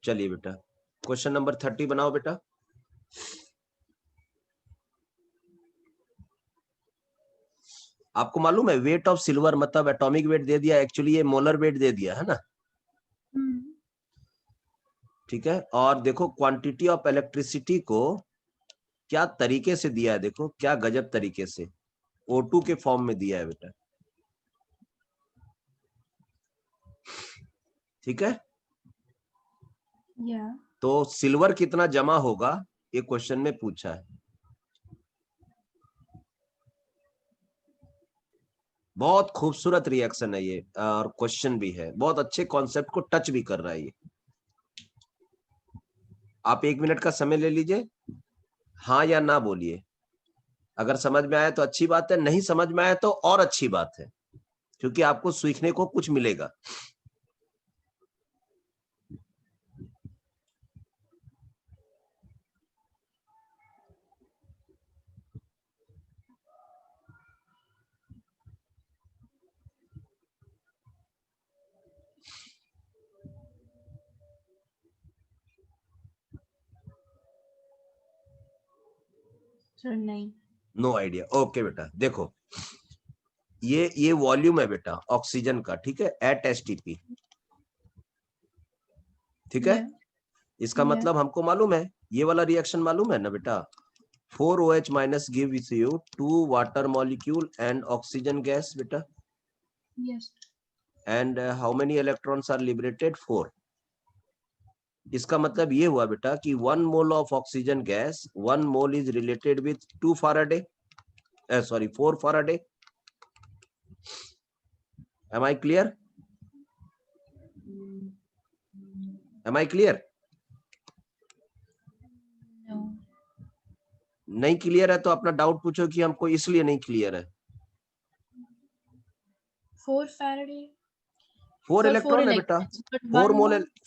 चलिए बेटा question number 30 बनाओ बेटा। आपको मालूम है वेट ऑफ सिल्वर मतलब एटॉमिक वेट दे दिया, एक्चुअली ये मोलर वेट दे दिया है ना। ठीक है, और देखो क्वांटिटी ऑफ इलेक्ट्रिसिटी को क्या तरीके से दिया है, देखो क्या गजब तरीके से O2 के फॉर्म में दिया है बेटा। ठीक है, तो सिल्वर कितना जमा होगा ये क्वेश्चन में पूछा है। बहुत खूबसूरत रिएक्शन है ये और क्वेश्चन भी है, बहुत अच्छे कॉन्सेप्ट को टच भी कर रहा है ये। आप 1 मिनट का समय ले लीजिए, हाँ या ना बोलिए। अगर समझ में आया तो अच्छी बात है, नहीं समझ में आया तो और अच्छी बात है, क्योंकि आपको सीखने को कुछ मिलेगा। सर नहीं। No idea. ओके बेटा देखो ये वॉल्यूम है बेटा ऑक्सीजन का, ठीक है, एट एसटीपी। ठीक है, इसका मतलब हमको मालूम है, ये वाला रिएक्शन मालूम है ना बेटा, 4OH minus gives you 2 water molecule and oxygen gas बेटा। Yes. And how many electrons are liberated? 4। इसका मतलब ये हुआ बेटा कि 1 mole of oxygen gas 1 mole is related with 2 Faraday, sorry 4 Faraday. Am I clear? Am I clear? नहीं clear है तो अपना डाउट पूछो कि हमको इसलिए नहीं क्लियर है। 4 फैराडे 4 इलेक्ट्रॉन है बेटा,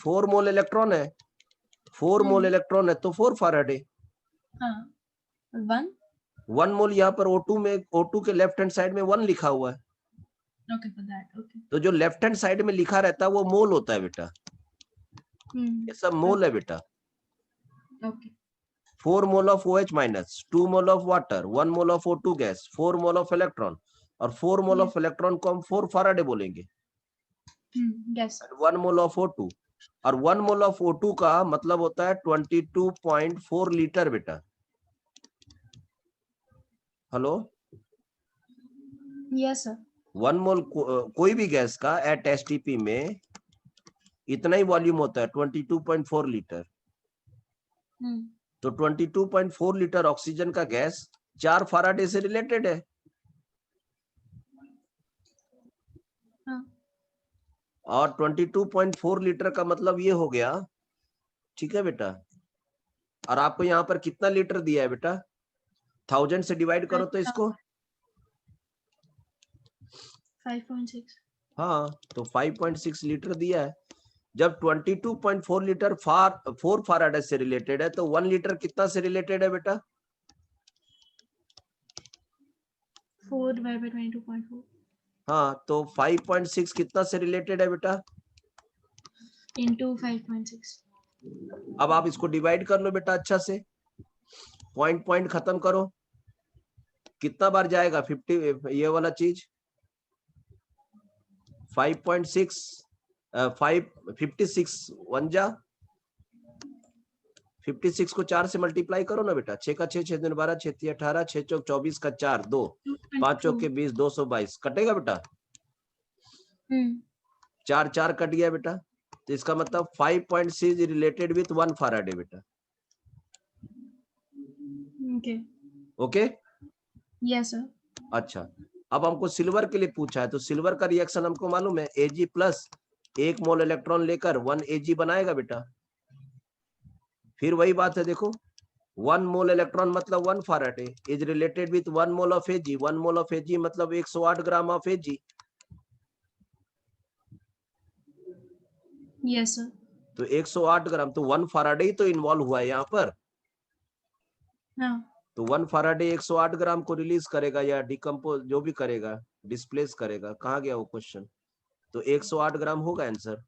4 मोल इलेक्ट्रॉन है, 4 मोल इलेक्ट्रॉन है तो 4 फाराडे। हाँ, 1 मोल यहाँ पर O2 में, O2 के लेफ्ट हैंड साइड में 1 लिखा हुआ है। Okay for that. ओके, तो जो लेफ्ट हैंड साइड में लिखा रहता है वो मोल होता है बेटा, ये सब मोल है बेटा। Okay 4 mole of OH minus, 2 mole of water, 1 mole of O2 gas, 4 mole of electron, और 4 मोल ऑफ इलेक्ट्रॉन को हम 4 फाराडे बोलेंगे। यस। 1 मोल ऑफ O2, और 1 मोल ऑफ O2 का मतलब होता है 22.4 लीटर बेटा। Hello, yes sir. 1 मोल कोई भी गैस का एट एसटीपी में इतना ही वॉल्यूम होता है 22.4 लीटर। तो 22.4 लीटर ऑक्सीजन का गैस 4 फाराडे से रिलेटेड है। और 22.4 लीटर का मतलब ये हो गया, ठीक है बेटा। और आपको यहाँ पर कितना लीटर दिया है बेटा, 1000 से डिवाइड करो तो इसको 5.6। हाँ, तो 5.6 लीटर दिया है। जब 22.4 लीटर 4 फाराडे से रिलेटेड है तो 1 लीटर कितना से रिलेटेड है बेटा? 4 divided by 22.4 हाँ, तो 5.6 कितना से रिलेटेड है बेटा? into 5.6। अब आप इसको डिवाइड कर लो बेटा अच्छा से, पॉइंट पॉइंट खत्म करो। कितना बार जाएगा 50 ये वाला चीज? 5.6 56 1 जा 56 को 4 से मल्टीप्लाई करो ना बेटा, 6 का 6, 6 दूनी 12, 6 तिया 18, 6 चौक 24 का 4 2, 5 चौक के 20, 222 कटेगा बेटा। 4 4 कट गया बेटा, तो इसका मतलब 5.6 रिलेटेड विथ 1 फाराडे बेटा। Okay okay yes sir. अच्छा, अब हमको सिल्वर के लिए पूछा है, तो सिल्वर का रिएक्शन हमको मालूम है, Ag प्लस 1 मोल इलेक्ट्रॉन लेकर 1 Ag बनाएगा बेटा। फिर वही बात है देखो, 1 मोल इलेक्ट्रॉन मतलब 1 Faraday is related with 1 mole of Ag, 1 mole of Ag मतलब 108 gram of Ag। Yes sir. तो 108 ग्राम, तो 1 फाराडे ही तो इन्वॉल्व हुआ है यहाँ पर। हाँ तो 1 फाराडे 108 ग्राम को रिलीज करेगा या डिकम्पोज जो भी करेगा, डिस्प्लेस करेगा। कहाँ गया वो क्वेश्चन? तो 108 ग्राम होगा आंसर।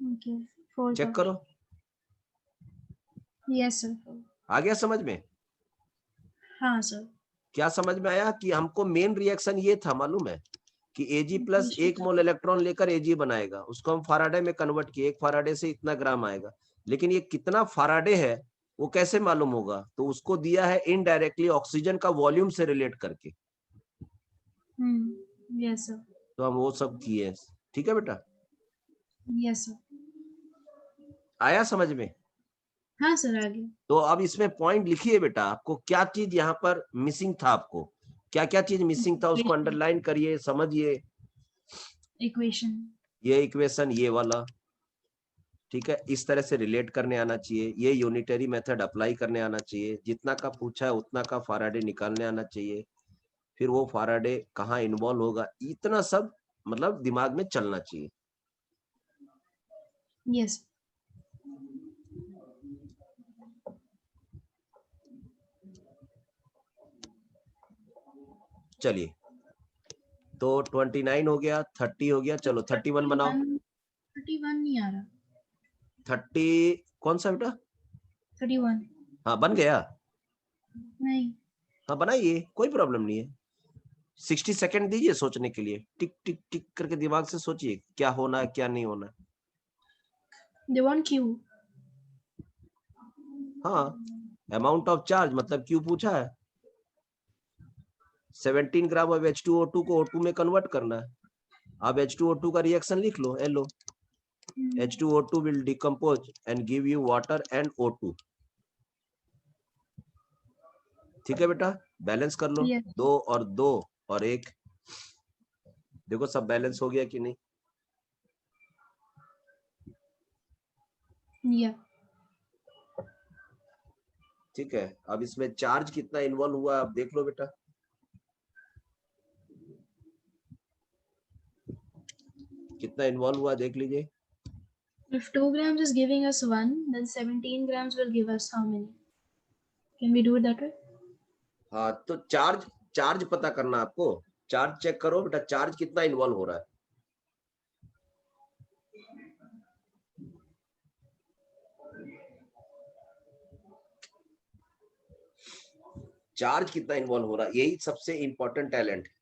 Okay 4 check sir. करो, Yes sir. आ गया समझ में? हाँ sir. क्या समझ में आया कि हमको मेन रिएक्शन ये था मालूम है कि Ag प्लस 1 मोल इलेक्ट्रॉन लेकर Ag बनाएगा, उसको हम फाराडे में कन्वर्ट किए, 1 फाराडे से इतना ग्राम आएगा, लेकिन ये कितना फाराडे है वो कैसे मालूम होगा? तो उसको दिया है इनडायरेक्टली ऑक्सीजन का वॉल्यूम से रिलेट करके, Yes sir. तो हम वो सब किए। ठीक है बेटा, Yes sir. आया समझ में? हाँ सर आ गया। तो अब इसमें पॉइंट लिखिए बेटा, आपको क्या चीज यहाँ पर मिसिंग था, आपको क्या क्या चीज मिसिंग था उसको अंडरलाइन करिए, समझिए। इक्वेशन, ये इक्वेशन ये वाला, ठीक है, इस तरह से रिलेट करने आना चाहिए, ये यूनिटरी मेथड अप्लाई करने आना चाहिए, जितना का पूछा है उतना का फाराडे निकालने आना चाहिए, फिर वो फाराडे कहाँ इन्वॉल्व होगा, इतना सब मतलब दिमाग में चलना चाहिए। यस चलिए, तो 29 हो गया, 30 हो गया, चलो 31 बनाओ। 31 नहीं आ रहा। 30 कौन सा बेटा? 31 हाँ बन गया, नहीं। हाँ बनाइए, कोई प्रॉब्लम नहीं है। 60 सेकंड दीजिए सोचने के लिए, टिक टिक टिक करके दिमाग से सोचिए क्या होना है क्या नहीं होना। They want Q. हाँ, अमाउंट ऑफ चार्ज मतलब क्यू पूछा है, 17 ग्राम ऑफ H2O2 को O2 में कन्वर्ट करना है। अब H2O2 का रिएक्शन लिख लो, LO, H2O2 will decompose and give you water and O2। ठीक है बेटा, बैलेंस कर लो, Yes. 2 और 2 और 1, देखो सब बैलेंस हो गया कि नहीं? या ठीक है, अब इसमें चार्ज कितना इन्वॉल्व हुआ आप देख लो बेटा, कितना इन्वॉल्व हुआ देख लीजिए। if 2 grams is giving us 1, then 17 grams will give us how many? Can we do it that way? हाँ, तो चार्ज पता करना आपको, चार्ज चेक करो बेटा, चार्ज कितना इन्वॉल्व हो रहा है। चार्ज कितना इन्वॉल्व हो रहा है, यही सबसे इंपॉर्टेंट टैलेंट है।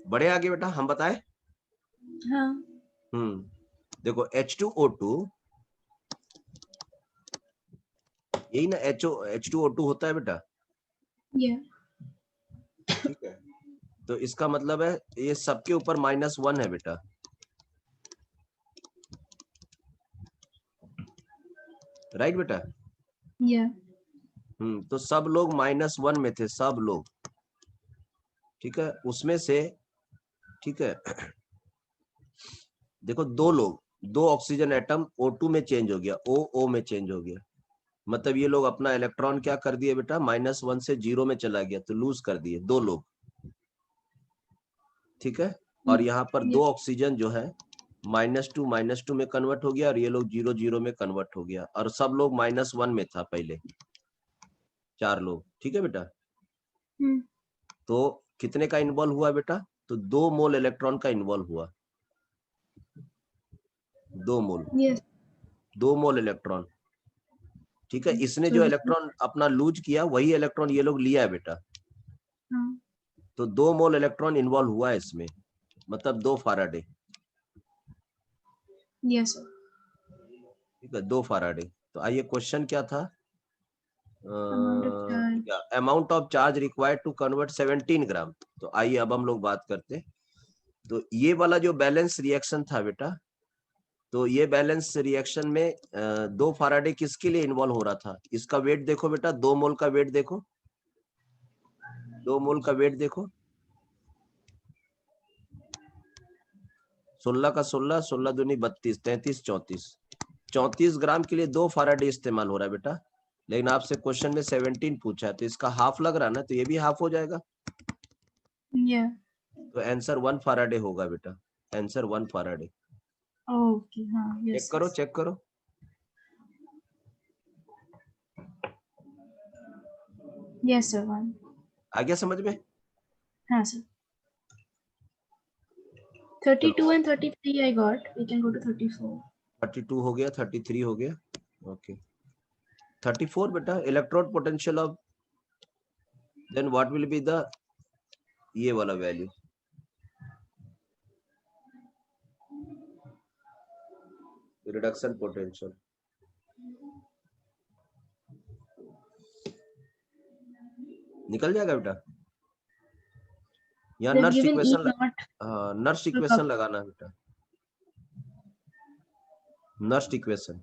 बढ़े आगे बेटा, हम बताएं। हाँ देखो H2O2, यही ना H2O2 होता है बेटा, या ठीक है, तो इसका मतलब है ये सबके ऊपर -1 है बेटा, राइट बेटा? या तो सब लोग -1 में थे, सब लोग, ठीक है, उसमें से, ठीक है, देखो दो ऑक्सीजन एटम O2 में चेंज हो गया, O में चेंज हो गया, मतलब ये लोग अपना इलेक्ट्रॉन क्या कर दिए बेटा, -1 से 0 में चला गया, तो लूज कर दिए 2 लोग, ठीक है, और यहाँ पर 2 ऑक्सीजन जो है -2 में कन्वर्ट हो गया, और ये लोग 0 में कन्वर्ट हो गया, और सब लोग -1 में था पहले, 4 लोग, ठीक है बेटा? तो कितने का इन्वॉल्व हुआ बेटा? तो 2 मोल इलेक्ट्रॉन का इन्वॉल्व हुआ, 2 मोल, यस 2 मोल इलेक्ट्रॉन, ठीक है, इसने जो इलेक्ट्रॉन अपना लूज किया वही इलेक्ट्रॉन ये लोग लिया है बेटा, तो 2 मोल इलेक्ट्रॉन इन्वॉल्व हुआ है इसमें, मतलब 2 फाराडे, यस ठीक है, 2 फाराडे। तो आइए क्वेश्चन क्या था, amount of charge required to convert 17 gram. तो आइए अब हम लोग बात करते हैं, तो ये वाला जो बैलेंस रिएक्शन था बेटा, तो ये बैलेंस रिएक्शन में 2 फाराडे किसके लिए इन्वॉल्व हो रहा था, इसका वेट देखो बेटा, 2 मोल का वेट देखो, 2 मोल का वेट देखो, 16 का 16, 16 दूनी 32, 33, 34 ग्राम के लिए 2 फाराडे इस्तेमाल हो रहा है बेटा, लेकिन आपसे क्वेश्चन में 17 पूछा है, तो इसका हाफ लग रहा है ना, तो ये भी हाफ हो जाएगा, Yeah. तो आंसर 1 फैराडे होगा बेटा, आंसर 1 फैराडे। Okay. हाँ. Check Yes. करो, Yes. चेक करो। Yes, sir. One. आ गया समझ में? हाँ, sir. 32 चलो and 33 I got. We can go to 34. 32 हो गया, 33 हो गया, ओके। 34 बेटा, electrode potential of, then what will be the, ये वाला वैल्यू, रिडक्शन पोटेंशियल। निकल जाएगा बेटा। यहाँ They've nurse given E equation, naught. Nernst equation लगाना बेटा, नर्स इक्वेशन।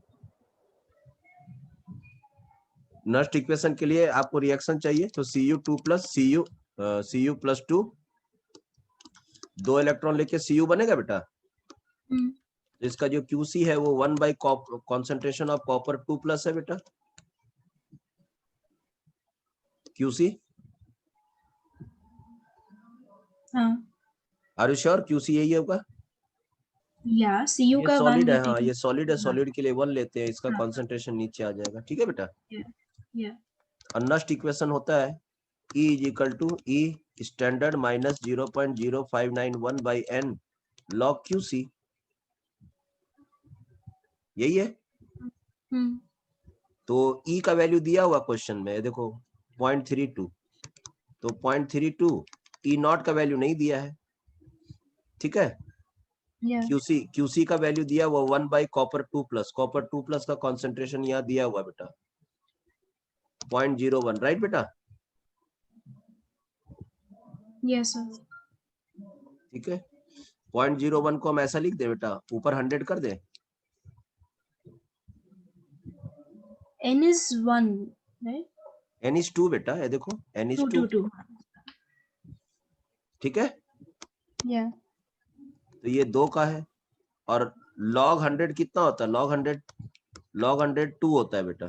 नर्स इक्वेशन के लिए आपको रिएक्शन चाहिए, तो Cu2 plus Cu plus 2, 2 electron लेके Cu बनेगा बेटा। इसका जो Qc है वो 1 by concentration of copper 2 plus है बेटा, Qc। हाँ. आर यू श्योर Qc यही होगा? Yeah. Cu ये का 1 सॉलिड है, है. हाँ ये सॉलिड है, हाँ. सॉलिड के लिए 1 लेते हैं, इसका हाँ. कॉन्सेंट्रेशन नीचे आ जाएगा, ठीक है बेटा। Yeah. Yeah. और नस्ट इक्वेशन होता है E is equal to E standard minus 0.0591 by n log QC, यही है। तो E का वैल्यू दिया हुआ क्वेश्चन में, देखो 0.32, तो 0.32 E नॉट का वैल्यू नहीं दिया है, ठीक है। Yeah. QC का वैल्यू दिया हुआ 1 by copper 2 plus, copper 2 plus का कॉन्सेंट्रेशन यहाँ दिया हुआ बेटा 0.01, राइट बेटा? Yes, sir. ठीक है, 0.01 को हम ऐसा लिख दे बेटा, ऊपर 100 कर दे। N is 1, right? N is 2 बेटा, ये देखो N is 2, 2. ठीक है। Yeah. तो ये 2 का है, और log 100 कितना होता है? log 100 2 होता है बेटा,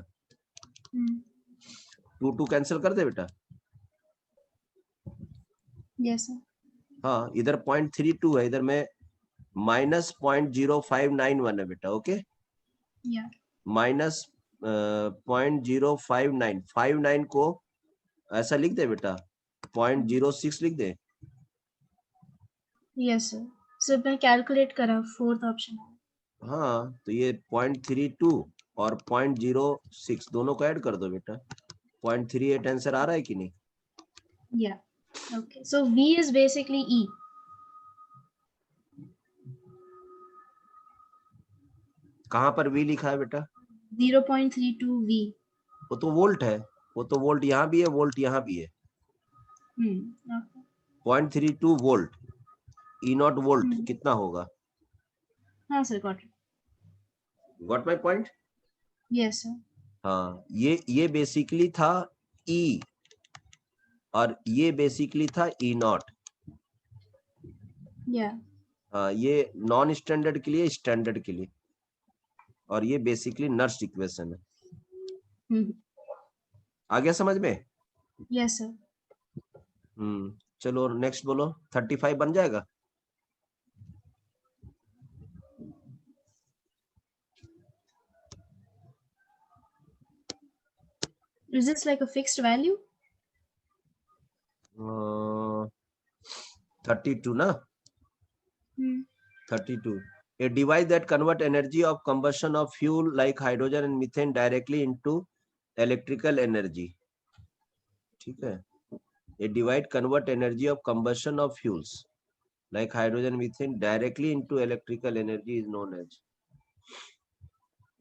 2 कैंसिल कर दे बेटा। Yes, sir. हाँ, इधर 0.32 है, इधर में माइनस 0.0591 है बेटा, ओके। Yeah. माइनस 0.059 को ऐसा लिख दे बेटा, 0.06 लिख दे। Yes, sir. So मैं कैलकुलेट करा, फोर्थ ऑप्शन। हाँ, तो ये 0.32 और 0.06 दोनों को ऐड कर दो बेटा, 0.38 आंसर आ रहा है कि नहीं? Yeah. Okay. So V is basically E. कहाँ पर V लिखा है बेटा? 0.32 V. वो तो वोल्ट है, वो तो वोल्ट यहाँ भी है, वोल्ट यहाँ भी है। Okay. 0.32 volt, E not volt कितना होगा? हाँ sir, got it. Got my point? Yes sir. हाँ, ये बेसिकली था E, और ये बेसिकली था E नॉट। Yeah. हाँ, ये नॉन स्टैंडर्ड के लिए, स्टैंडर्ड के लिए, और ये बेसिकली नर्स इक्वेशन है। आ गया समझ में? Yes sir. चलो नेक्स्ट बोलो, 35 बन जाएगा? Is this like a fixed value? 32 ना? 32. A device that convert energy of combustion of fuel like hydrogen and methane directly into electrical energy. ठीक है, a device convert energy of combustion of fuels like hydrogen and methane directly into electrical energy is known as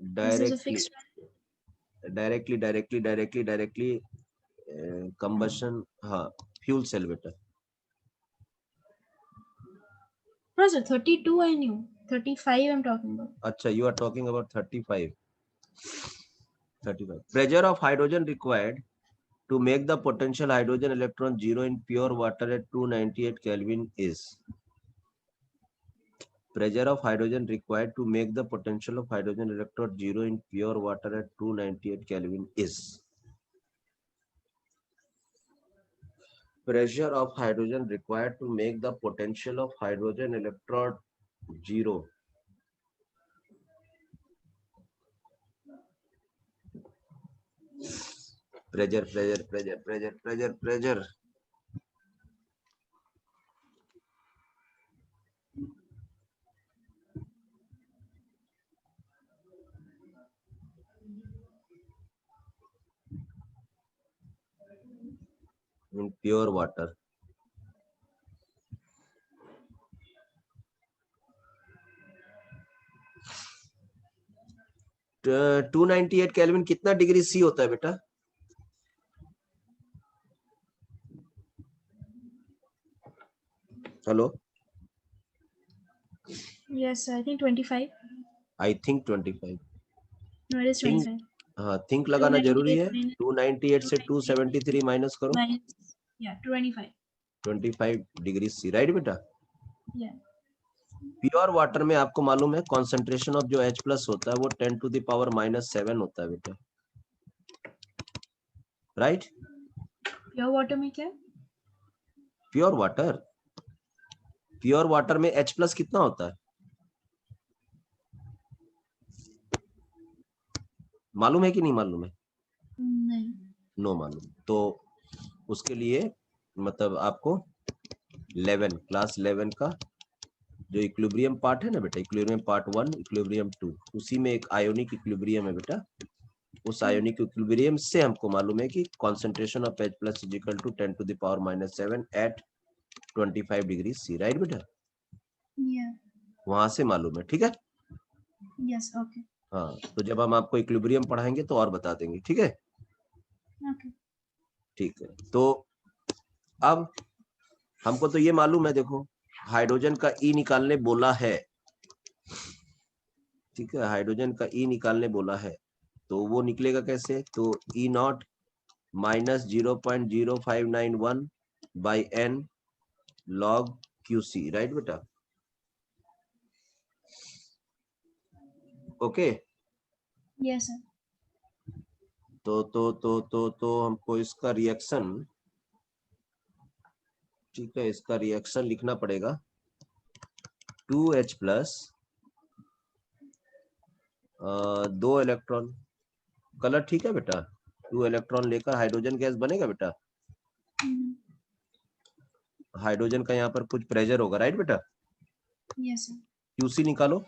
Is this a fixed value? directly combustion, हाँ, fuel cell बेटा। No sir, 32 I knew. 35 I'm talking about. अच्छा, you are talking about 35. Pressure of hydrogen required to make the potential hydrogen electron zero in pure water at 298 Kelvin is. Pressure of hydrogen required to make the potential of hydrogen electron zero in pure water at 298 Kelvin is. pressure of hydrogen required to make the potential of hydrogen electrode 0. Pressure. In pure water. तो 298 kelvin कितना degree C होता है बेटा? Hello? Yes, I think 25. I think 25. No, it is 25. हाँ, think लगाना जरूरी है. 298 से 273 माइनस करो. Yeah, 25. 25 डिग्री सी, राइट बेटा? Yeah. प्योर वाटर में आपको मालूम है कॉन्सेंट्रेशन ऑफ जो H प्लस होता है वो 10 टू द पावर -7 होता है बेटा, राइट? Pure water में क्या? प्योर वाटर में H प्लस कितना होता है मालूम है कि नहीं मालूम है? नहीं. नो मालूम. तो उसके लिए मतलब आपको क्लास 11 का जो इक्विलिब्रियम पार्ट है ना बेटा, इक्विलिब्रियम पार्ट 1, इक्विलिब्रियम 2, उसी में एक आयोनिक इक्विलिब्रियम है बेटा. उस आयोनिक इक्विलिब्रियम से हमको मालूम है कि concentration of H plus is equal to 10 to the power -7 at 25 degree C, right बेटा? वहां से मालूम है, ठीक है? Yes, okay. हाँ, तो जब हम आपको इक्विलिब्रियम पढ़ाएंगे तो और बता देंगे, ठीक है? Okay. ठीक है. तो अब हमको तो ये मालूम है, देखो हाइड्रोजन का ई निकालने बोला है, ठीक है? हाइड्रोजन का ई निकालने बोला है, तो वो निकलेगा कैसे? तो E not minus 0.0591 by N log QC, right बेटा? ओके. Yes, sir. तो हमको इसका रिएक्शन, ठीक है, इसका रिएक्शन लिखना पड़ेगा 2H प्लस 2 इलेक्ट्रॉन. कलर ठीक है बेटा? 2 इलेक्ट्रॉन लेकर हाइड्रोजन गैस बनेगा बेटा. हाइड्रोजन का यहाँ पर कुछ प्रेशर होगा, राइट बेटा? Yes, sir. क्यूसी निकालो.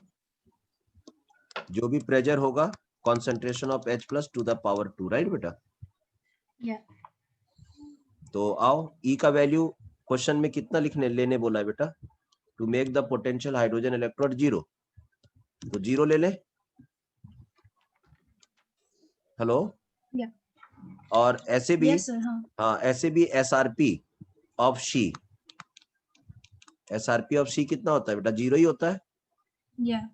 जो भी प्रेशर होगा concentration of H plus two the power 2, right बेटा? Yeah. तो आओ, ई का वैल्यू क्वेश्चन में कितना लेने बोला है बेटा? To make the potential hydrogen electrode 0, तो 0 ले ले. हेलो? Yeah. और ऐसे भी, Yes, sir. हाँ, ऐसे भी SRP of C, SRP of C कितना होता है बेटा? 0 ही होता है. Yeah.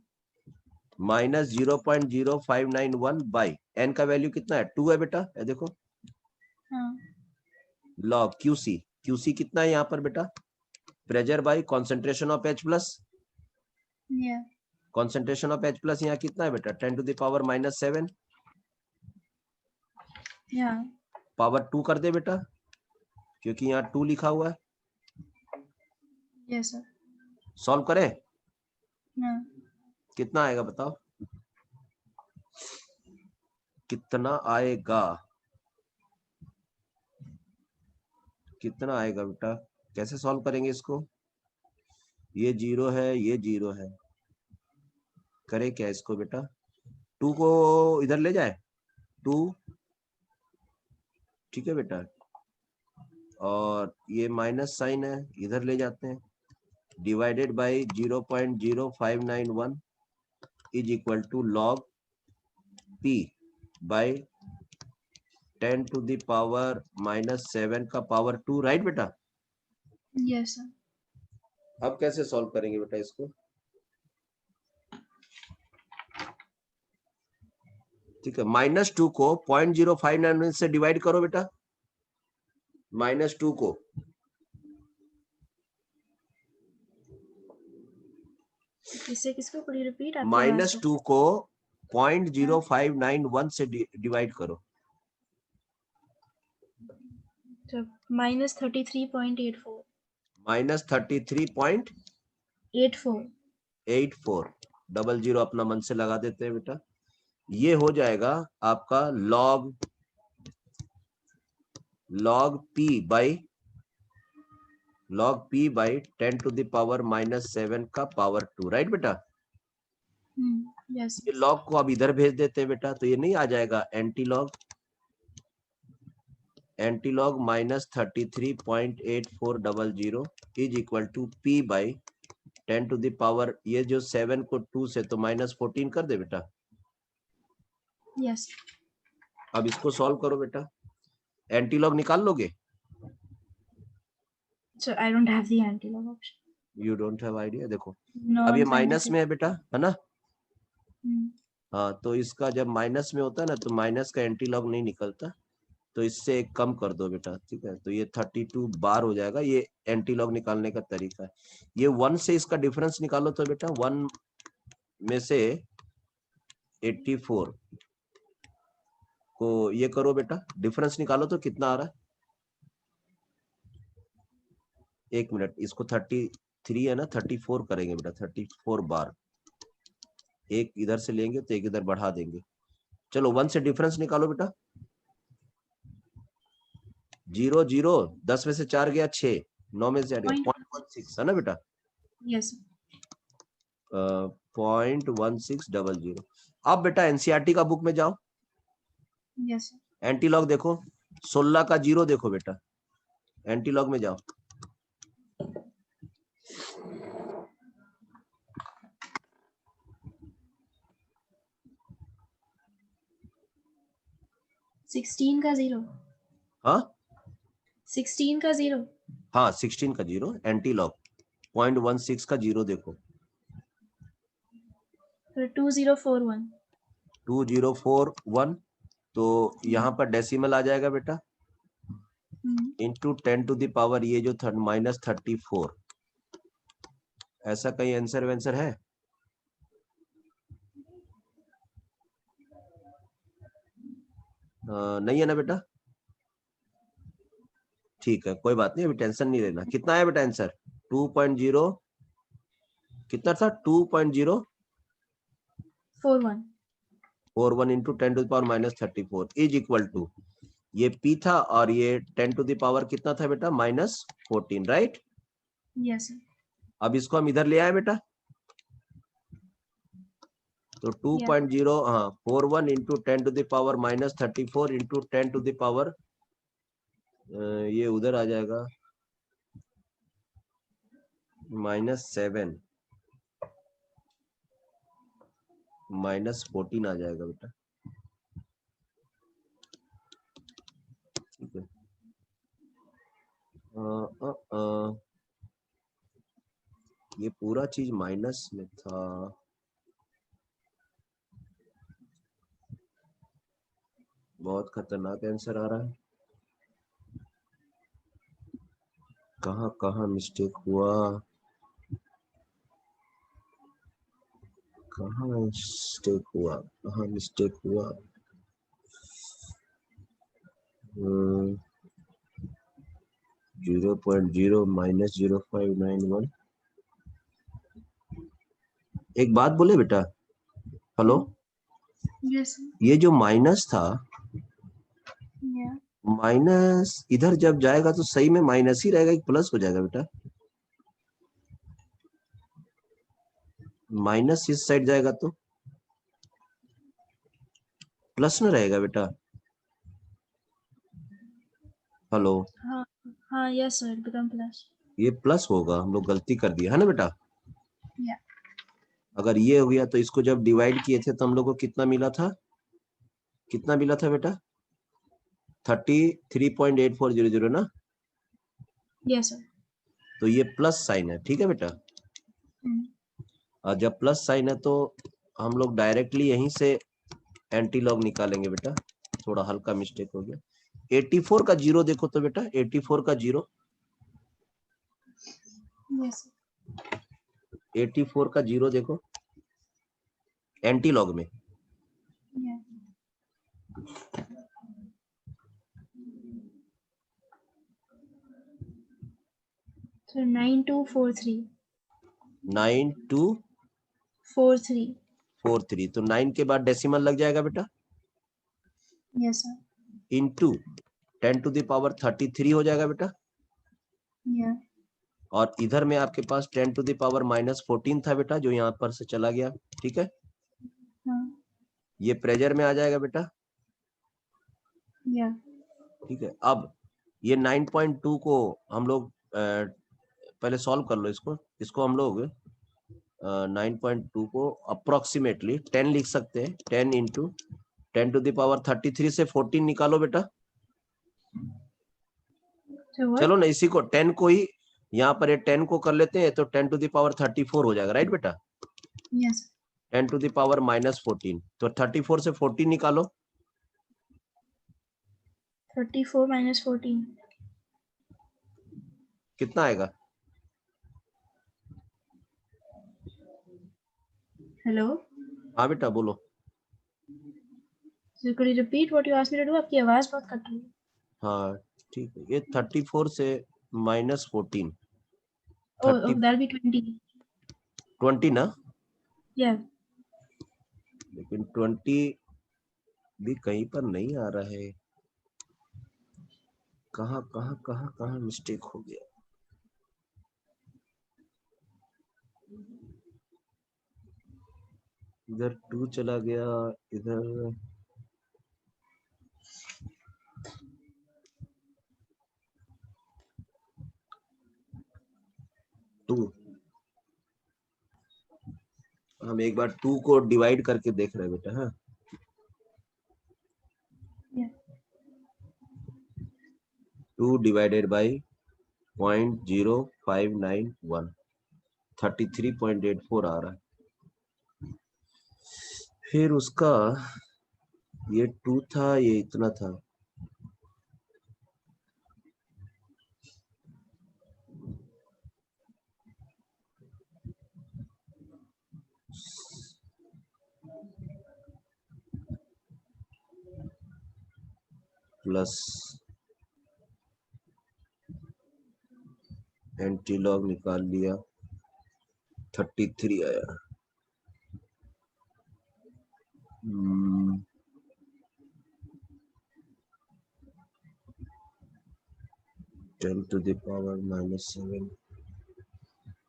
माइनस 0.0591 बाई एन का वैल्यू कितना है? 2 है बेटा, ये देखो. लॉग क्यूसी कितना है यहाँ पर बेटा? Pressure by concentration of H plus. Concentration of H plus यहाँ कितना है बेटा? 10 टू द पावर -7. पावर 2 कर दे बेटा, क्योंकि यहाँ 2 लिखा हुआ है. Yes, sir. सॉल्व करें? Yeah. कितना आएगा बताओ? कितना आएगा? कितना आएगा बेटा? कैसे सॉल्व करेंगे इसको? ये 0 है, ये 0 है, करे क्या इसको बेटा? 2 को इधर ले जाए, 2, ठीक है बेटा? और ये माइनस साइन है, इधर ले जाते हैं. Divided by 0.0591 is equal to log P by 10 to the power -7 का पावर 2, राइट बेटा? Yes, sir. अब कैसे सॉल्व करेंगे बेटा इसको? ठीक है, -2 को 0.0591 से डिवाइड करो बेटा. -2 को किसको पूरी रिपीट? -2 को 0.0591 से डिवाइड करो. So minus 33.84. Minus 33.84 84. Double zero अपना मन से लगा देते हैं बेटा। ये हो जाएगा आपका log p by 10 to the power -7 का पावर 2, राइट बेटा। Yes. ये लॉग को अब इधर भेज देते हैं बेटा, तो ये नहीं आ जाएगा antilog minus 33.8400 is equal to p by 10 to the power, ये जो 7 को 2 से तो -14 कर दे बेटा। Yes. अब इसको सॉल्व करो बेटा, एंटी लॉग निकाल लोगे? So I don't have the anti-log option. You don't have idea. देखो No. अब ये माइनस में है बेटा, है ना। Hmm. हाँ, तो इसका जब माइनस में होता है ना, तो माइनस का एंटी लॉग नहीं निकलता, तो इससे एक कम कर दो बेटा, ठीक है। तो ये 32 बार हो जाएगा, ये एंटी लॉग निकालने का तरीका है। ये 1 से इसका डिफरेंस निकालो तो बेटा, 1 में से 84 को ये करो बेटा, डिफरेंस निकालो तो कितना आ रहा है। 1 मिनट, इसको 33 है ना, 34 करेंगे बेटा, 34 बार। एक इधर से लेंगे तो एक इधर बढ़ा देंगे। चलो 1 से डिफरेंस निकालो बेटा। 0 0, 10 में से 4 गया 6, 9 में से 0.16 है ना बेटा। Yes. 0.1600। अब बेटा एनसीईआरटी का बुक में जाओ, Yes. एंटी लॉग देखो, 16 का 0 देखो बेटा, एंटी लॉग में जाओ। $16 का 0. हाँ 16 का 0. हाँ 16 का 0 एंटी लॉग, 0.16 का 0 देखो। फिर 2041. 2041, तो यहाँ पर डेसिमल आ जाएगा बेटा, इंटू 10 टू द पावर ये जो -34। ऐसा कहीं आंसर वेंसर है? नहीं है ना बेटा। ठीक है, कोई बात नहीं, अभी टेंशन नहीं लेना। कितना है बेटा आंसर? 2.0 कितना था? 2.041 into 10 to the power -34 is equal to, ये p था और ये 10 टू द पावर कितना था बेटा? -14, राइट। Yes. अब इसको हम इधर ले आए बेटा, तो 2.0 हाँ 41 into 10 to the power -34 into 10 to the power, ये उधर आ जाएगा -7 -14 आ जाएगा बेटा, ठीक है। ये पूरा चीज माइनस में था, बहुत खतरनाक आंसर आ रहा है। कहाँ कहाँ मिस्टेक हुआ, कहाँ मिस्टेक हुआ, कहाँ मिस्टेक हुआ? 0.0 -0591। एक बात बोले बेटा, हेलो। Yes. ये जो माइनस था, Yeah. माइनस इधर जब जाएगा तो सही में माइनस ही रहेगा, एक प्लस हो जाएगा बेटा। माइनस इस साइड जाएगा तो प्लस न रहेगा बेटा। हेलो, हाँ yes sir, it become plus. ये प्लस होगा, हम लोग गलती कर दिया है ना बेटा। Yeah. अगर ये हो गया तो इसको जब डिवाइड किए थे तो हम लोग को कितना मिला था? कितना मिला था बेटा? 33.8400 ना। Yes sir. तो ये प्लस साइन है, ठीक है बेटा। और जब प्लस साइन है तो हम लोग डायरेक्टली यहीं से एंटी लॉग निकालेंगे बेटा, थोड़ा हल्का मिस्टेक हो गया। 84 का 0 देखो तो बेटा, 84 का 0, Yes sir. 84 का 0 देखो एंटी लॉग में। Yeah. So 9243. 9243 43. तो 9 के बाद डेसिमल लग जाएगा बेटा, Yes, sir. Into 10 to the power 33 हो जाएगा बेटा, Yeah. और इधर में आपके पास 10 टू द पावर -14 था बेटा, जो यहाँ पर से चला गया। ठीक है, हाँ. ये प्रेजर में आ जाएगा बेटा। Yeah. ठीक है, अब ये 9.2 को हम लोग पहले सॉल्व कर लो, इसको हम लोग 9.2 को अप्रोक्सीमेटली 10 लिख सकते हैं। 10 इंटू 10 टू द पावर 33 से 14 निकालो बेटा। So what? चलो ना, इसी को 10 को ही यहाँ पर 10 को कर लेते हैं, तो 10 टू द पावर 34 हो जाएगा, राइट बेटा। Yes. 10 टू द पावर -14, तो 34 से 14 निकालो। 34 minus 14. कितना आएगा? Hello. हाँ बेटा बोलो। So could you repeat what you asked me to do? आपकी आवाज बहुत कट रही है. हाँ ठीक है, ये 34 से -14, Oh, that'll be 20. 20 ना, Yeah. लेकिन 20 भी कहीं पर नहीं आ रहा है। कहाँ कहाँ कहाँ कहाँ मिस्टेक हो गया? इधर 2 चला गया, इधर 2। हम एक बार 2 को डिवाइड करके देख रहे हैं बेटा। हाँ, Yeah. 2 डिवाइडेड बाई 0.0591, 33.84 आ रहा है। फिर उसका ये 2 था, ये इतना था। प्लस एंटी लॉग निकाल लिया, 33 आया। 10 to the power -7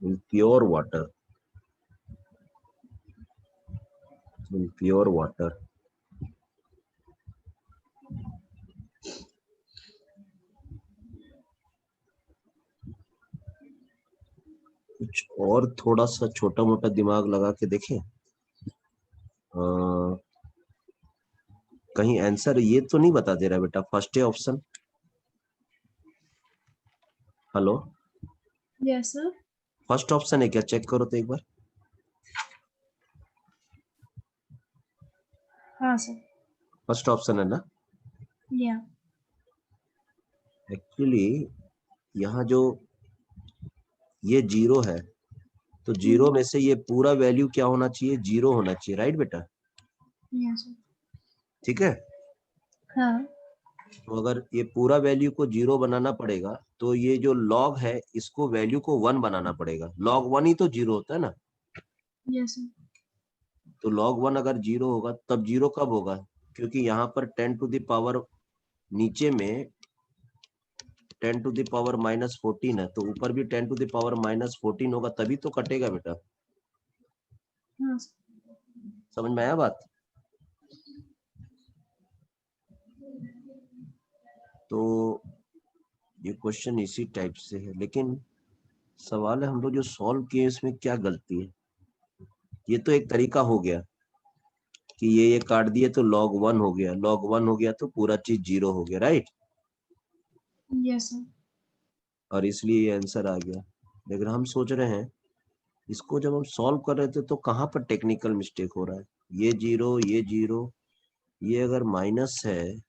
in pure water. In pure water. कुछ और थोड़ा सा छोटा मोटा दिमाग लगा के देखें। कहीं आंसर ये तो नहीं बता दे रहा बेटा, फर्स्ट है option. Hello, Yes, sir. First option है क्या? चेक करो तो एक बार। हाँ सर. फर्स्ट ऑप्शन है ना? Yeah. एक्चुअली यहाँ जो ये 0 है, तो 0 में से ये पूरा वैल्यू क्या होना चाहिए? 0 होना चाहिए, राइट बेटा? Yes, sir. ठीक है, हाँ. तो अगर ये पूरा वैल्यू को 0 बनाना पड़ेगा, तो ये जो लॉग है इसको वैल्यू को 1 बनाना पड़ेगा। लॉग 1 ही तो 0 होता है ना। Yes, sir. तो log 1 अगर 0 होगा, तब 0 कब होगा? क्योंकि यहाँ पर 10 टू द पावर नीचे में 10 टू द पावर -14 है, तो ऊपर भी 10 टू द पावर -14 होगा, तभी तो कटेगा बेटा। हाँ सर. समझ में आया बात? तो ये क्वेश्चन इसी टाइप से है, लेकिन सवाल है हम लोग जो सॉल्व किए इसमें क्या गलती है। ये तो एक तरीका हो गया कि ये काट दिए तो log 1 हो गया, log 1 हो गया तो पूरा चीज 0 हो गया, राइट? Yes, sir. और इसलिए ये आंसर आ गया। लेकिन हम सोच रहे हैं इसको जब हम सॉल्व कर रहे थे तो कहाँ पर टेक्निकल मिस्टेक हो रहा है। ये 0, ये 0, ये अगर माइनस है,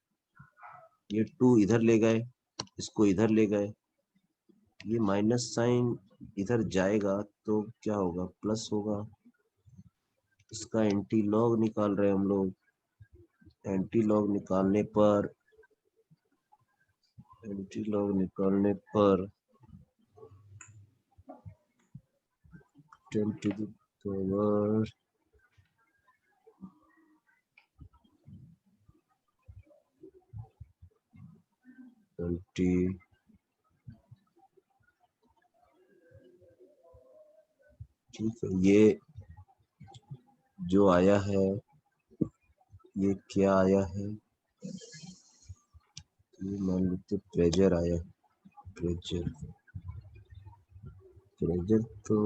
ये 2 इधर ले गए, इसको इधर ले गए, ये माइनस साइन इधर जाएगा तो क्या होगा? प्लस होगा। इसका एंटी लॉग निकाल रहे हैं हम लोग। एंटी लॉग निकालने पर 10 to the power 20 ठीक है। ये जो आया है ये क्या आया है, ये मान लेते प्रेशर आया, प्रेशर तो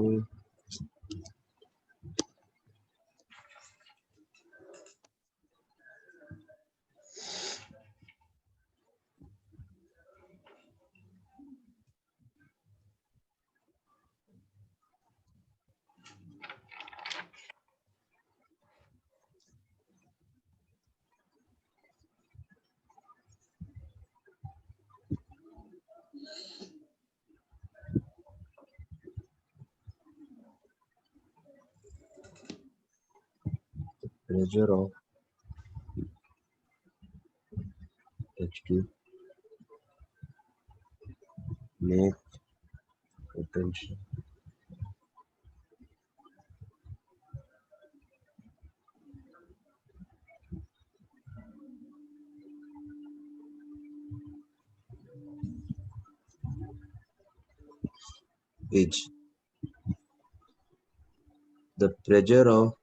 pressure of H2 make potential is the pressure of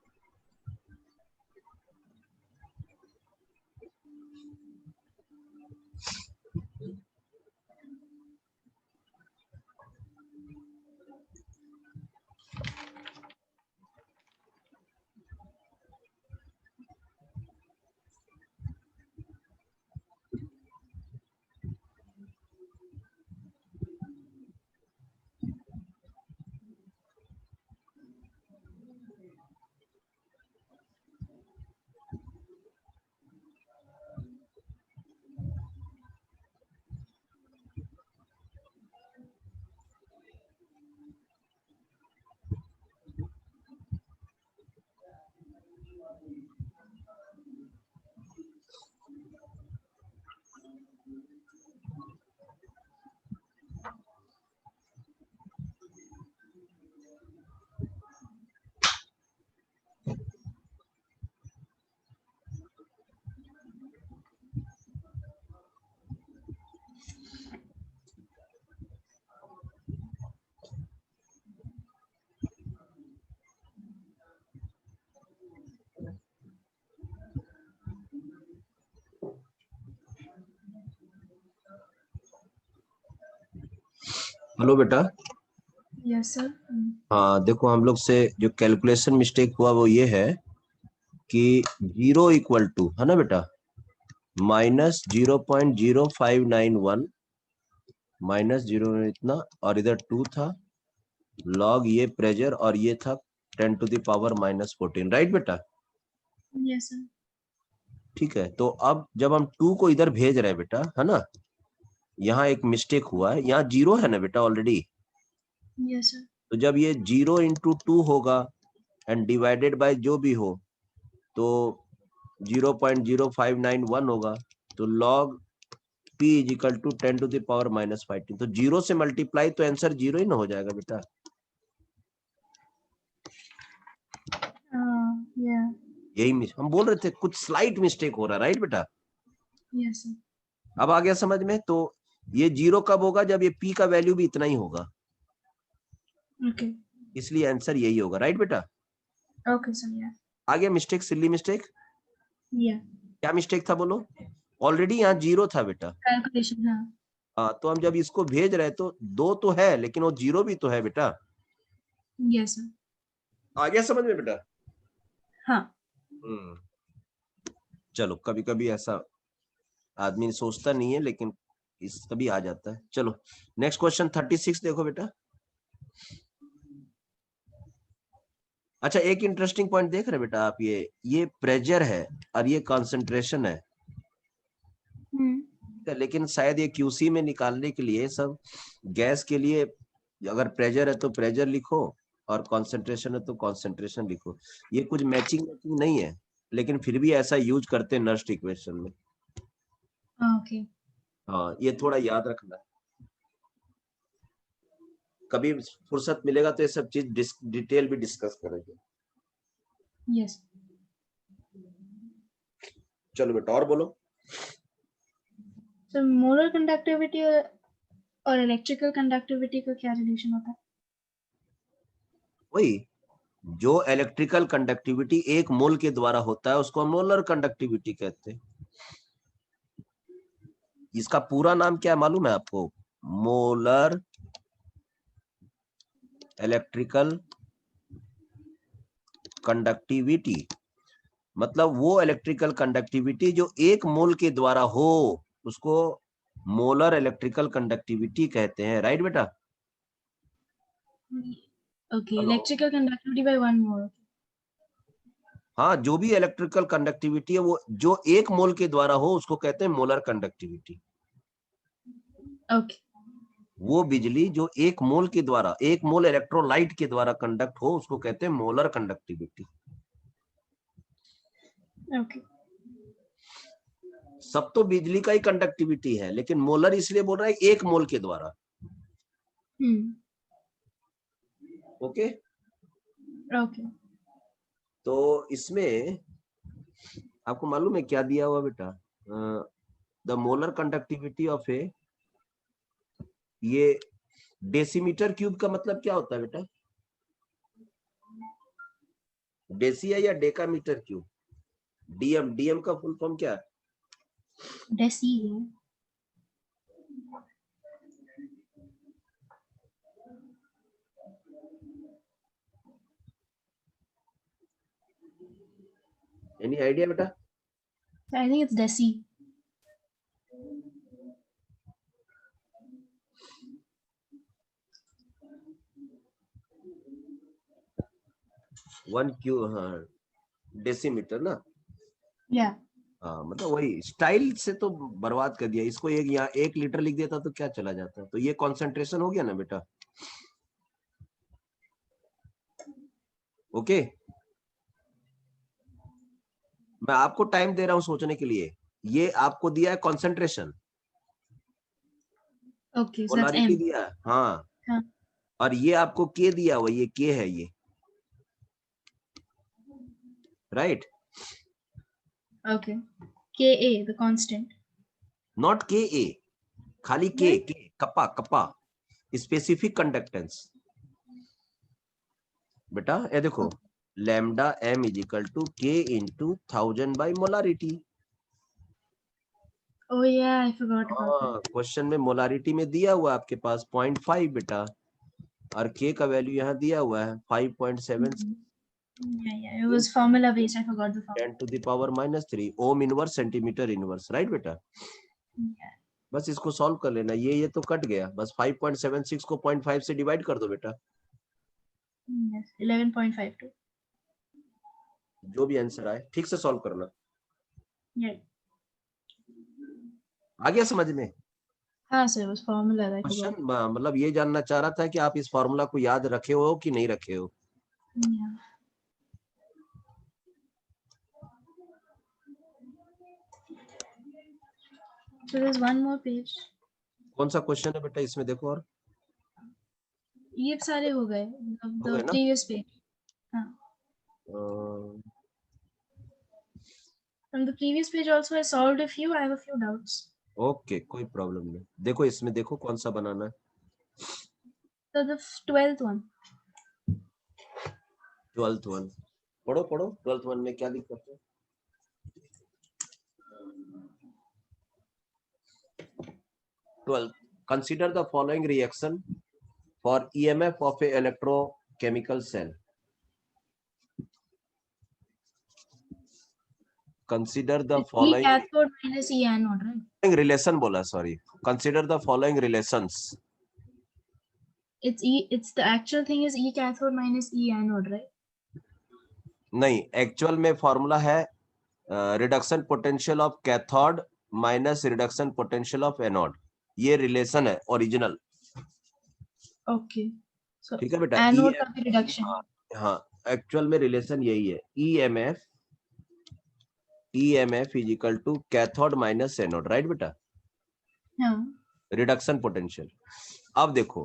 hello बेटा। Yes, sir. हाँ देखो, हम लोग से जो कैलकुलेशन मिस्टेक हुआ वो ये है कि 0 इक्वल टू है ना बेटा माइनस 0.0591 माइनस 0 इतना और इधर 2 था लॉग ये प्रेशर और ये था 10 to the power -14 राइट बेटा। Yes, sir. ठीक है, तो अब जब हम 2 को इधर भेज रहे हैं बेटा है ना, यहाँ एक मिस्टेक हुआ है, यहाँ 0 है ना बेटा ऑलरेडी। Yes, sir. तो जब ये 0 into 2 होगा एंड डिवाइडेड बाय जो भी हो तो 0.0591 होगा, तो log p is equal to 10 to the power -15। तो 0 से मल्टीप्लाई तो आंसर 0 ही ना हो जाएगा बेटा। Yeah. यही हम बोल रहे थे, कुछ स्लाइट मिस्टेक हो रहा है राइट बेटा। Yes, sir. अब आ गया समझ में। तो ये 0 कब होगा, जब ये p का वैल्यू भी इतना ही होगा, Okay. इसलिए आंसर यही होगा राइट बेटा। Okay, sir. Yeah. आ गया मिस्टेक, सिली मिस्टेक। Yeah. क्या मिस्टेक था बोलो। ऑलरेडी यहाँ 0 था बेटा। Calculation. हाँ. हाँ, तो हम जब इसको भेज रहे तो 2 तो है लेकिन वो 0 भी तो है बेटा। Yes, sir. आ गया समझ में बेटा। हाँ. चलो, कभी कभी ऐसा आदमी सोचता नहीं है लेकिन इस कभी आ जाता है। चलो नेक्स्ट क्वेश्चन 36 देखो बेटा। अच्छा, एक इंटरेस्टिंग पॉइंट देख रहे बेटा आप, ये प्रेशर है और ये कंसंट्रेशन है, लेकिन शायद ये क्यूसी में निकालने के लिए सब गैस के लिए अगर प्रेशर है तो प्रेशर लिखो और कंसंट्रेशन है तो कंसंट्रेशन लिखो। ये कुछ मैचिंग नहीं है लेकिन फिर भी ऐसा यूज करते हैं नर्स्ट इक्वेशन में। Okay. हाँ, ये थोड़ा याद रखना है। कभी फुर्सत मिलेगा तो ये सब चीज डिटेल भी डिस्कस करेंगे। Yes. चलो बेटा और बोलो। So molar conductivity और electrical conductivity का क्या रिलेशन होता है? वही, जो इलेक्ट्रिकल कंडक्टिविटी एक मोल के द्वारा होता है उसको हम मोलर कंडक्टिविटी कहते हैं। इसका पूरा नाम क्या है मालूम है आपको? मोलर इलेक्ट्रिकल कंडक्टिविटी, मतलब वो इलेक्ट्रिकल कंडक्टिविटी जो एक मोल के द्वारा हो उसको मोलर इलेक्ट्रिकल कंडक्टिविटी कहते हैं। राइट बेटा? Okay, hello. electrical conductivity by 1 mole. हाँ, जो भी इलेक्ट्रिकल कंडक्टिविटी है वो जो एक मोल के द्वारा हो उसको कहते हैं मोलर कंडक्टिविटी। Okay. वो बिजली जो एक मोल के द्वारा, एक मोल इलेक्ट्रोलाइट के द्वारा कंडक्ट हो उसको कहते हैं मोलर कंडक्टिविटी। Okay. सब तो बिजली का ही कंडक्टिविटी है, लेकिन मोलर इसलिए बोल रहा है एक मोल के द्वारा। ओके। Okay. तो इसमें आपको मालूम है क्या दिया हुआ बेटा? द मोलर कंडक्टिविटी ऑफ ए, ये डेसीमीटर क्यूब का मतलब क्या होता है बेटा? डेसी है या डेकामीटर क्यूब? डीएम, डीएम का फुल फॉर्म क्या है? Deci. एनी आइडिया बेटा? I think it's deci. One Q, हाँ डेसीमीटर ना। Yeah. हाँ मतलब वही स्टाइल से तो बर्बाद कर दिया इसको। एक यहाँ 1 लीटर लिख देता तो क्या चला जाता? तो ये कॉन्सेंट्रेशन हो गया ना बेटा। ओके, मैं आपको टाइम दे रहा हूं सोचने के लिए। ये आपको दिया है concentration, Okay, so that's polarity M. दिया है, हाँ। हाँ. और ये आपको के दिया हुआ, ये के है ये। Right? Okay. Ka, the constant. Not के ए, खाली के, Then? के कपा, कपा स्पेसिफिक कंडक्टेंस। बेटा ये देखो, lambda M is equal to K into 1000 by molarity. Oh yeah, I forgot about that. Question में मोलारिटी में दिया हुआ आपके पास 0.5 बेटा, और के का वैल्यू यहाँ दिया हुआ है 5.7 Yeah, it was formula based. I forgot the formula. 10 to the power -3 ohm inverse centimetre inverse. Right बेटा? Yeah. बस इसको सॉल्व कर लेना। ये तो कट गया, बस 5.76 को 0.5 से डिवाइड कर दो बेटा। Yes, 11.52. जो भी आंसर आए ठीक से सॉल्व करना। Yeah. आ गया समझ में? हाँ sir, it was formula. I question forgot. मतलब ये जानना चाह रहा था कि आप इस फॉर्मूला को याद रखे हो कि नहीं रखे हो। Yeah. So there's one more page. कौन सा क्वेश्चन है बेटा इसमें? देखो और ये सारे हो गए, हो the गए ना? previous page. हाँ. From the previous page also I solved a few. I have a few doubts. Okay, कोई प्रॉब्लम नहीं। देखो इसमें, देखो कौन सा बनाना है। So the 12th one. 12th one पढ़ो पढ़ो। 12th वन में क्या दिक्कत है? 12th, consider the following reaction for EMF of a electrochemical cell. Consider the It's following E cathode minus E anode, right? relation बोला, sorry. Consider the following relations. It's the actual thing is E cathode minus E anode, right? नहीं, actual में formula है reduction potential of cathode minus reduction potential of anode. ये relation है original. Okay. So ठीक है बेटा? anode का भी reduction. हाँ, एक्चुअल में रिलेशन यही है। EMF is equal to cathode minus anode. Right बेटा? हाँ. Reduction potential. अब देखो,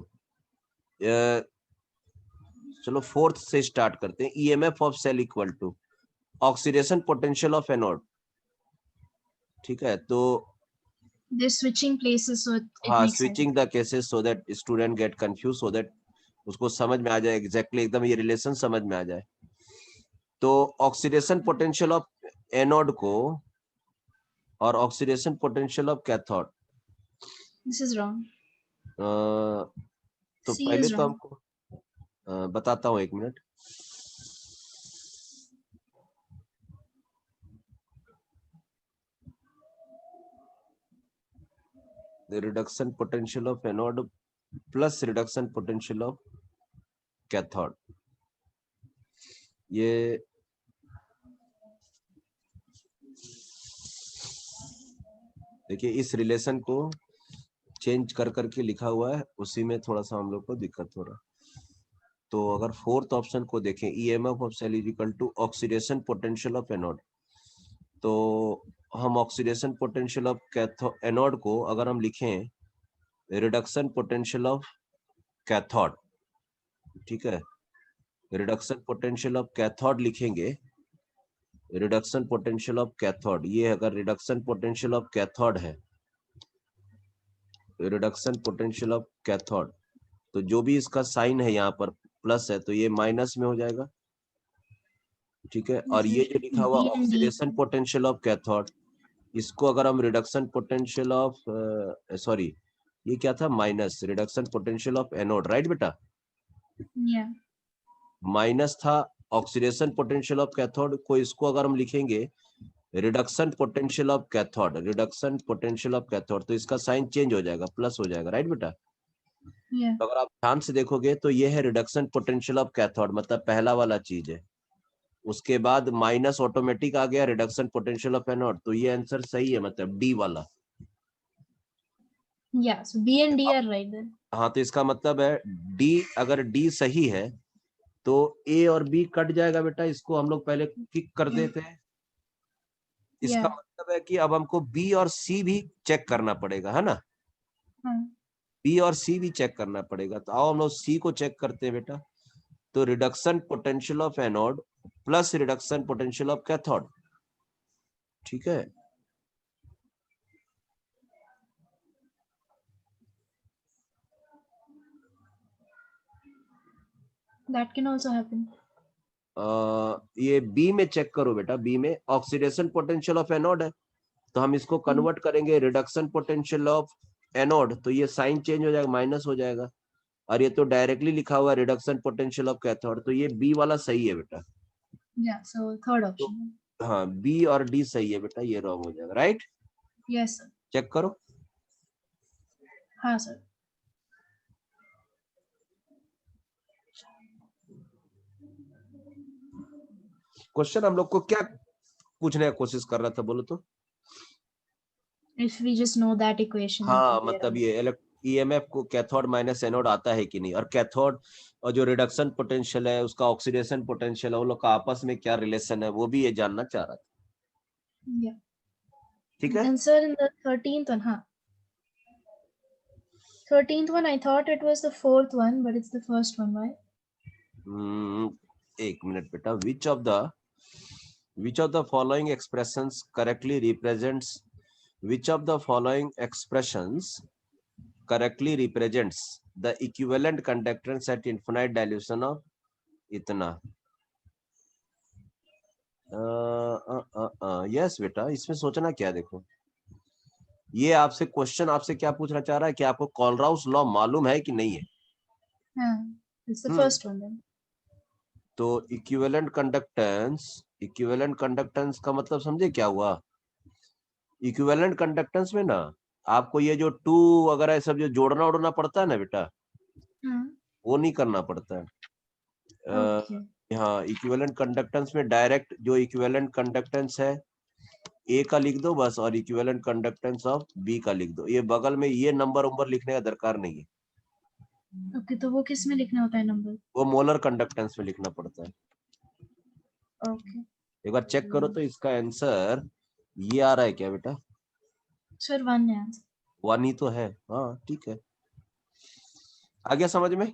चलो फोर्थ से स्टार्ट करते हैं। EMF of cell equal to oxidation potential of anode. ठीक है, तो They're switching places, so it हाँ, makes sense. Switching the cases so that student get confuse, so that उसको समझ में आ जाए एग्जैक्टली एकदम ये रिलेशन समझ में आ जाए। तो ऑक्सीडेशन पोटेंशियल ऑफ एनोड को और oxidation potential of cathode, This is wrong. तो C पहले is तो wrong. हमको बताता हूँ, एक minute. The reduction potential of anode plus reduction potential of cathode, ये देखिए इस रिलेशन को चेंज कर करके लिखा हुआ है, उसी में थोड़ा सा हम लोग को दिक्कत हो रहा है। तो अगर फोर्थ ऑप्शन को देखें, EMF of cell is equal to oxidation potential of anode, तो हम ऑक्सीडेशन पोटेंशियल ऑफ एनोड को अगर हम लिखें रिडक्शन पोटेंशियल ऑफ कैथोड, ठीक है, रिडक्शन पोटेंशियल ऑफ कैथोड लिखेंगे, रिडक्शन पोटेंशियल ऑफ कैथोड, ये अगर रिडक्शन पोटेंशियल ऑफ कैथोड है, रिडक्शन पोटेंशियल ऑफ कैथोड, तो जो भी इसका साइन है यहाँ पर प्लस है, तो ये माइनस में हो जाएगा। ठीक है, और ये जो लिखा हुआ ऑक्सीडेशन पोटेंशियल ऑफ कैथोड, इसको अगर हम रिडक्शन पोटेंशियल ऑफ सॉरी, ये क्या था, minus reduction potential of anode, right बेटा? Yeah. माइनस था ऑक्सीडेशन पोटेंशियल ऑफ कैथोड को, इसको अगर हम लिखेंगे reduction potential of cathode, reduction potential of cathode, तो इसका साइन चेंज हो जाएगा, प्लस हो जाएगा, राइट बेटा? Yeah. तो अगर आप ध्यान से देखोगे तो ये है रिडक्शन पोटेंशियल ऑफ कैथोड, मतलब पहला वाला चीज है। उसके बाद माइनस ऑटोमेटिक आ गया रिडक्शन पोटेंशियल ऑफ एनोड, तो ये आंसर सही है, मतलब डी वाला। Yeah. So B and D are right then. हाँ, तो इसका मतलब है डी, अगर डी सही है तो ए और बी कट जाएगा बेटा, इसको हम लोग पहले किक कर देते हैं। इसका मतलब है कि अब हमको बी और सी भी चेक करना पड़ेगा, है ना? बी और सी भी चेक करना पड़ेगा, तो आओ हम लोग सी को चेक करते हैं बेटा। तो reduction potential of anode plus reduction potential of cathode, ठीक है। That can also happen. ये बी में चेक करो बेटा, बी में ऑक्सीडेशन पोटेंशियल ऑफ एनोड है, तो हम इसको कन्वर्ट करेंगे रिडक्शन पोटेंशियल ऑफ एनोड, तो ये साइन चेंज हो जाएगा, माइनस हो जाएगा। और ये तो डायरेक्टली लिखा हुआ रिडक्शन पोटेंशियल ऑफ कैथोड, तो ये बी वाला सही है बेटा। Yeah. So third option. हाँ, बी और डी सही है बेटा, ये रॉन्ग हो जाएगा, राइट? Yes sir. चेक करो। हाँ sir. क्वेश्चन हम लोग को क्या पूछने की कोशिश कर रहा था, बोलो तो? If we just know that equation. हाँ, मतलब ये ईएमएफ को कैथोड माइनस एनोड आता है कि नहीं, और कैथोड और जो रिडक्शन पोटेंशियल है उसका ऑक्सीडेशन पोटेंशियल है, वो लोग का आपस में क्या रिलेशन है, वो भी ये जानना चाह रहा था। Yeah. ठीक है। And sir, in the 13th one, huh? 13th one, I thought it was the fourth one, but it's the first one, why? एक मिनट बेटा, which of the following expressions correctly represents the equivalent conductance at infinite dilution of इतना? Yes बेटा, इसमें सोचना क्या, देखो ये आपसे क्वेश्चन आपसे क्या पूछना चाह रहा है कि आपको कॉलराउस लॉ मालूम है कि नहीं है? हाँ, it's the first one then. तो इक्विवेलेंट कंडक्टेंस का मतलब समझे क्या हुआ? इक्विवेलेंट कंडक्टेंस में ना आपको ये जो टू वगैरह सब जो जोड़ना उड़ना पड़ता है ना बेटा, वो नहीं करना पड़ता है। हाँ, इक्विवेलेंट कंडक्टेंस में डायरेक्ट जो इक्विवेलेंट कंडक्टेंस है ए का लिख दो बस, और इक्विवेलेंट कंडक्टेंस ऑफ बी का लिख दो। ये बगल में ये नंबर लिखने का दरकार नहीं है। ओके, तो वो किस में लिखना होता है नंबर? वो मोलर कंडक्टेंस में लिखना पड़ता है। ओके, एक बार चेक करो तो इसका आंसर ये आ रहा है क्या बेटा? सर 1 है आंसर। 1 ही तो है। हाँ ठीक है, आ गया समझ में?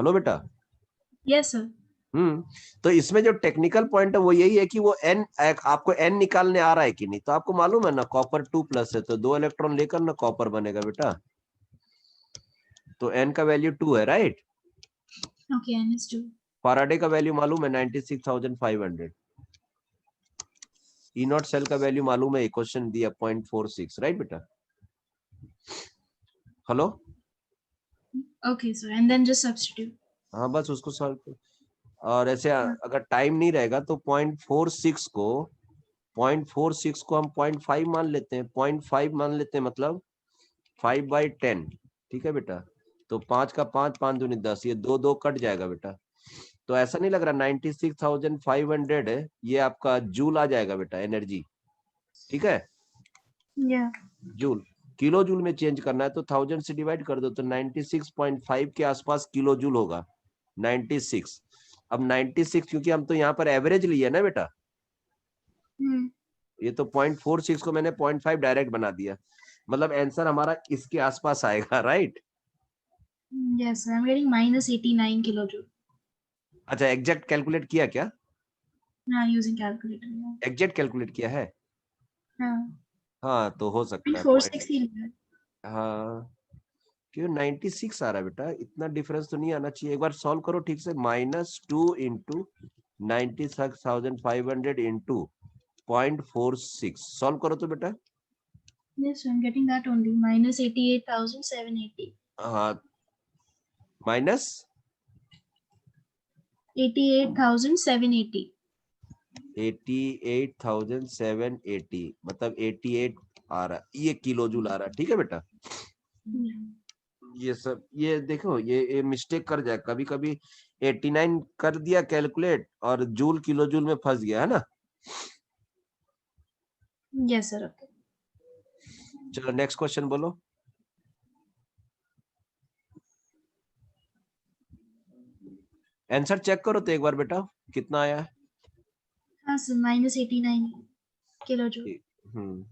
हेलो बेटा। Yes, sir. तो इसमें जो टेक्निकल पॉइंट है वो यही है कि वो एन आपको एन निकालने आ रहा है कि नहीं। तो आपको मालूम है ना कॉपर 2+ है, तो 2 इलेक्ट्रॉन लेकर ना कॉपर बनेगा बेटा। तो एन का वैल्यू 2 है, right. Okay, N is 2. Faraday का वैल्यू मालूम है 96,500। ई नॉट सेल का वैल्यू मालूम है, क्वेश्चन दिया 0.46, राइट बेटा। Hello. Okay, sir. And then just substitute. हाँ बस उसको सॉल्व। और ऐसे अगर टाइम नहीं रहेगा तो 0.46 को हम 0.5 मान लेते हैं, 0.5 मान लेते हैं, मतलब 5/10। ठीक है बेटा। तो 5 का 5, 5 दूनी 10, ये 2 2 कट जाएगा बेटा। तो ऐसा नहीं लग रहा 96,500 है, ये आपका जूल आ जाएगा बेटा, एनर्जी। ठीक है। Yeah. जूल, किलो जूल में चेंज करना है तो 1000 से डिवाइड कर दो, तो 96.5 के आसपास किलो जूल होगा। 96। अब 96 क्योंकि हम तो यहाँ पर एवरेज लिए ना बेटा, ये तो 0.46 को मैंने 0.5 डायरेक्ट बना दिया, मतलब आंसर हमारा इसके आसपास आएगा, right. Yes, sir. I'm getting -89 kilojoule. अच्छा, एग्जैक्ट कैलकुलेट किया क्या? Yeah, using calculator. Yeah. Exact calculate किया है? Yeah. हाँ तो हो सकता है 0.46 ही लिया है. हाँ क्यों 96 आ रहा है बेटा, इतना डिफरेंस तो नहीं आना चाहिए। एक बार सॉल्व करो ठीक से। -2 इंटू 96,500 इंटू 0.46 सॉल्व करो तो बेटा। Yes, I'm getting that only. -88,780. हाँ माइनस 88,780. 88,780 मतलब 88 आ रहा है, ये किलो जूल आ रहा है। ठीक है बेटा। ये सब ये देखो, ये मिस्टेक कर जाए कभी कभी। 89 कर दिया कैलकुलेट और जूल किलो जूल में फंस गया है ना। Yes, sir. Okay. चलो नेक्स्ट क्वेश्चन बोलो। आंसर चेक करो तो एक बार बेटा, कितना आया है। हाँ सर, -89 किलोजूल. हम्म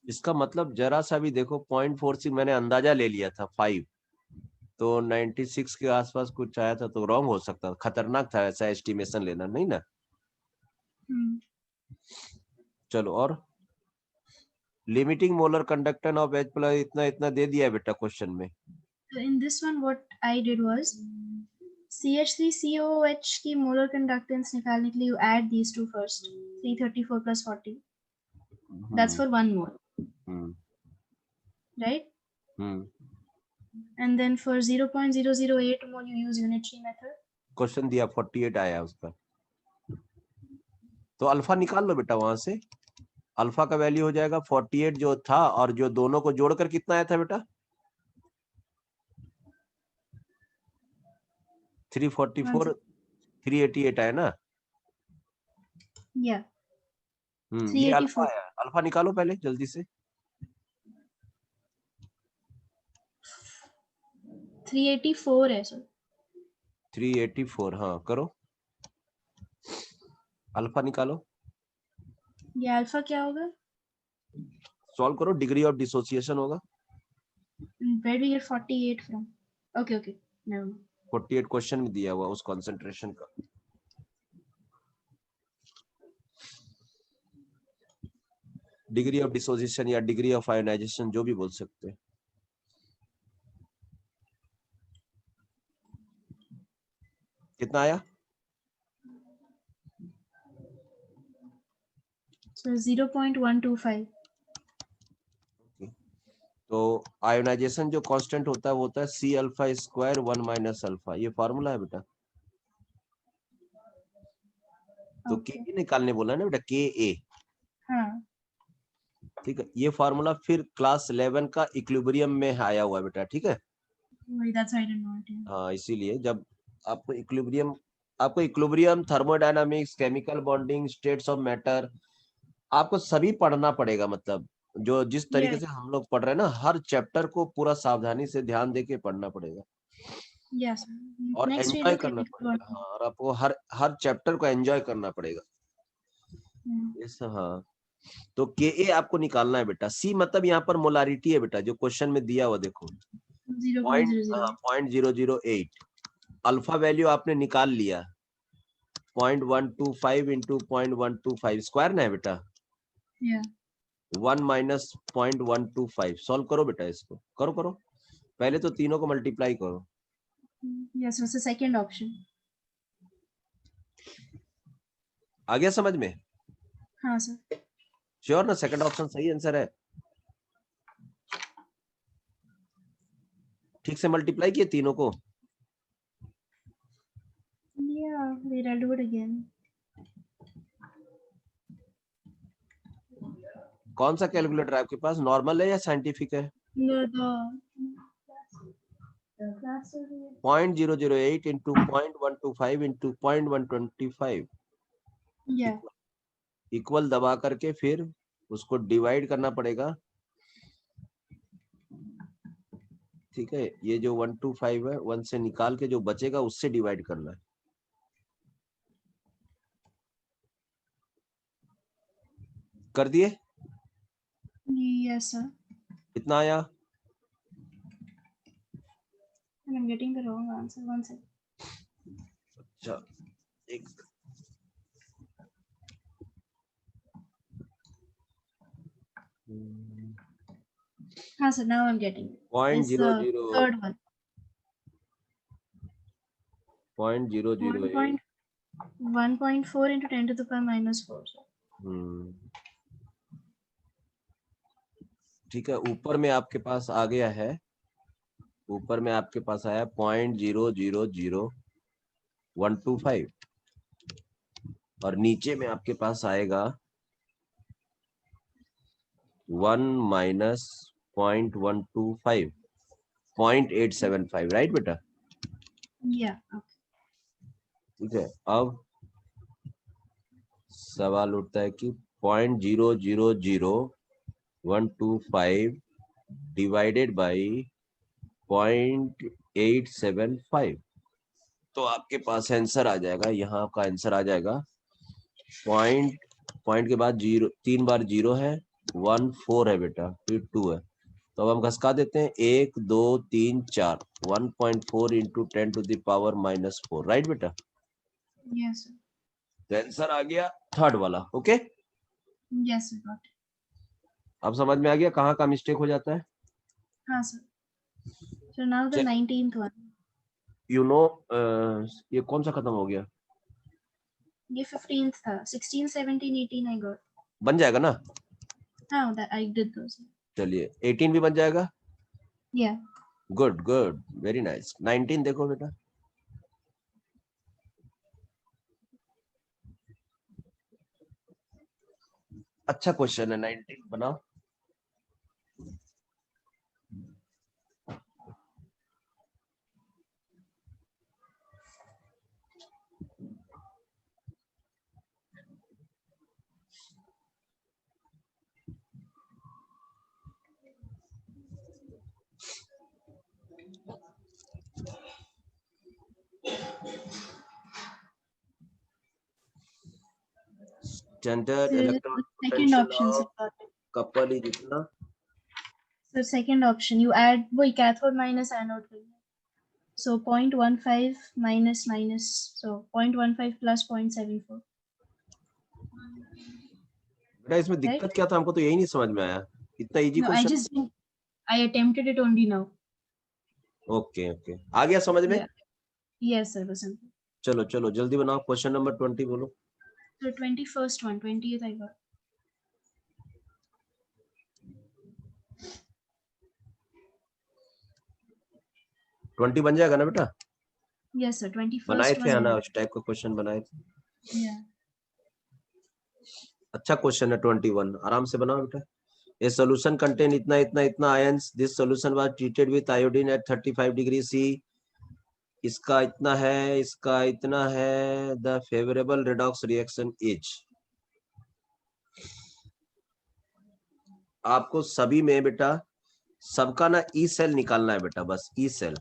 इसका मतलब जरा सा भी देखो, 0.46 मैंने अंदाजा ले लिया था 5, तो 96 के आसपास कुछ आया था, तो रॉन्ग हो सकता था। खतरनाक था ऐसा एस्टिमेशन लेना, नहीं ना। चलो और limiting molar conductance of H+ इतना इतना दे दिया है बेटा क्वेश्चन में। So in this one, what I did was CH3COOH की molar conductance निकालने के लिए you add these two first. 334 plus 40. That's for 1 mole, right? And then for 0.008 mole you use unitary method. Question दिया 48 आया उसका, तो alpha निकाल लो बेटा वहां से। अल्फा का वैल्यू हो जाएगा 48 जो था, और जो दोनों को जोड़कर कितना आया था बेटा 344 388 आया ना। Yeah. ये अल्फा 384. आया। अल्फा निकालो पहले जल्दी से। 384 है सर. 384 हाँ करो, अल्फा निकालो। ये अल्फा क्या होगा? सॉल्व करो, डिग्री ऑफ डिसोसिएशन होगा। Where do we get 48 from? Okay, okay. Never mind. 48 question में दिया हुआ उस कंसंट्रेशन का। डिग्री ऑफ डिसोसिएशन या डिग्री ऑफ आयोनाइजेशन जो भी बोल सकते हैं। कितना आया? So 0.125. तो आयोनाइजेशन जो कांस्टेंट होता है वो होता है C♥² 1 - अल्फा, ये फार्मूला है बेटा। तो Okay. के निकालने बोला है ना बेटा, Ka। हाँ. ठीक है, ये फार्मूला फिर क्लास 11 का इक्विलिब्रियम में आया हुआ है बेटा। ठीक है। That's why I didn't know it. Yeah. हाँ इसीलिए जब आपको equilibrium, thermodynamics, chemical bonding, states of matter, आपको सभी पढ़ना पड़ेगा। मतलब जो जिस तरीके से हम लोग पढ़ रहे हैं ना, हर चैप्टर को पूरा सावधानी से ध्यान देके पढ़ना पड़ेगा। Yes. और Next we एंजॉय do करना chemical पड़ेगा। bonding. हाँ, और आपको हर चैप्टर को एंजॉय करना पड़ेगा। हाँ तो Ka आपको निकालना है बेटा। C मतलब यहाँ पर मोलारिटी है बेटा, जो क्वेश्चन में दिया हुआ देखो। 0.00. 0.008. अल्फा वैल्यू आपने निकाल लिया 0.125 इंटू 0.125 स्क्वायर ना है बेटा, Yeah. 1 माइनस 0.125 सॉल्व करो बेटा, इसको करो करो, पहले तो तीनों को मल्टीप्लाई करो। Yes, it's the second option. आ गया समझ में? हाँ सर. श्योर ना, सेकंड ऑप्शन सही आंसर है? ठीक से मल्टीप्लाई किए तीनों को? Yeah, wait, I'll do it again. कौन सा कैलकुलेटर है आपके पास, नॉर्मल है या साइंटिफिक है? No, the class. 0.008 into 0.125 into 0.125 Yeah. Equal दबा करके फिर उसको डिवाइड करना पड़ेगा। ठीक है, ये जो 125 है 1 से निकाल के जो बचेगा उससे डिवाइड करना है। कर दिए? Yes, sir. कितना आया? And I'm getting the wrong answer. One second. अच्छा, एक हाँ sir, now I'm getting it. It's the 0.00 third one. 0.008 1.4 into 10 to the power minus 4. ठीक है, ऊपर में आपके पास आ गया है, ऊपर में आपके पास आया 0.000125 और नीचे में आपके पास आएगा 1 माइनस 0.125 0.875, राइट बेटा? Yeah. Okay. ठीक है, अब सवाल उठता है कि 0.000125 डिवाइडेड बाई 0.875, तो आपके पास आंसर आ जाएगा, यहाँ आपका आंसर आ जाएगा पॉइंट के बाद 0, 3 बार 0 है, 1 4 है बेटा, फिर 2 है, तो अब हम घसका देते हैं 1 2 3 4, 1.4 into 10 to the power minus 4, right बेटा? Yes, sir. तो आंसर आ गया थर्ड वाला। Okay, Yes, sir. Got it. अब समझ में आ गया कहाँ का मिस्टेक हो जाता है? हाँ sir. So now the 19th one. You know, ये कौन सा खत्म हो गया? ये 15th था. 16, 17, 18 I got. बन जाएगा ना? हाँ, that I did those. चलिए 18 भी बन जाएगा। Yeah. Good good, very nice. 19 देखो बेटा, अच्छा क्वेश्चन है, 19 बनाओ। Standard So electron the second potential option, sir. of Got it. couple is इतना। So second option, you add वही cathode minus anode कर लो. So 0.15 minus, so 0.15 plus 0.74. बेटा इसमें दिक्कत क्या था, हमको तो यही नहीं समझ में आया, इतना easy No, question. I attempted it only now. Okay okay, आ गया समझ में? Yeah. Yes, sir. Vasant. चलो चलो जल्दी बनाओ, क्वेश्चन नंबर 20 बोलो। So 21st one, 20th I got. Twenty बन जाएगा ना बेटा? Yes, sir. 21st बनाए थे one. ना, उस टाइप का क्वेश्चन बनाए थे। Yeah. अच्छा क्वेश्चन है 21, आराम से बनाओ बेटा। A solution contain इतना इतना इतना ions. This solution was treated with iodine at 35 degree C. इसका इतना है, इसका इतना है। The favorable redox reaction is, आपको सभी में बेटा सबका ना ई सेल निकालना है बेटा, बस ई सेल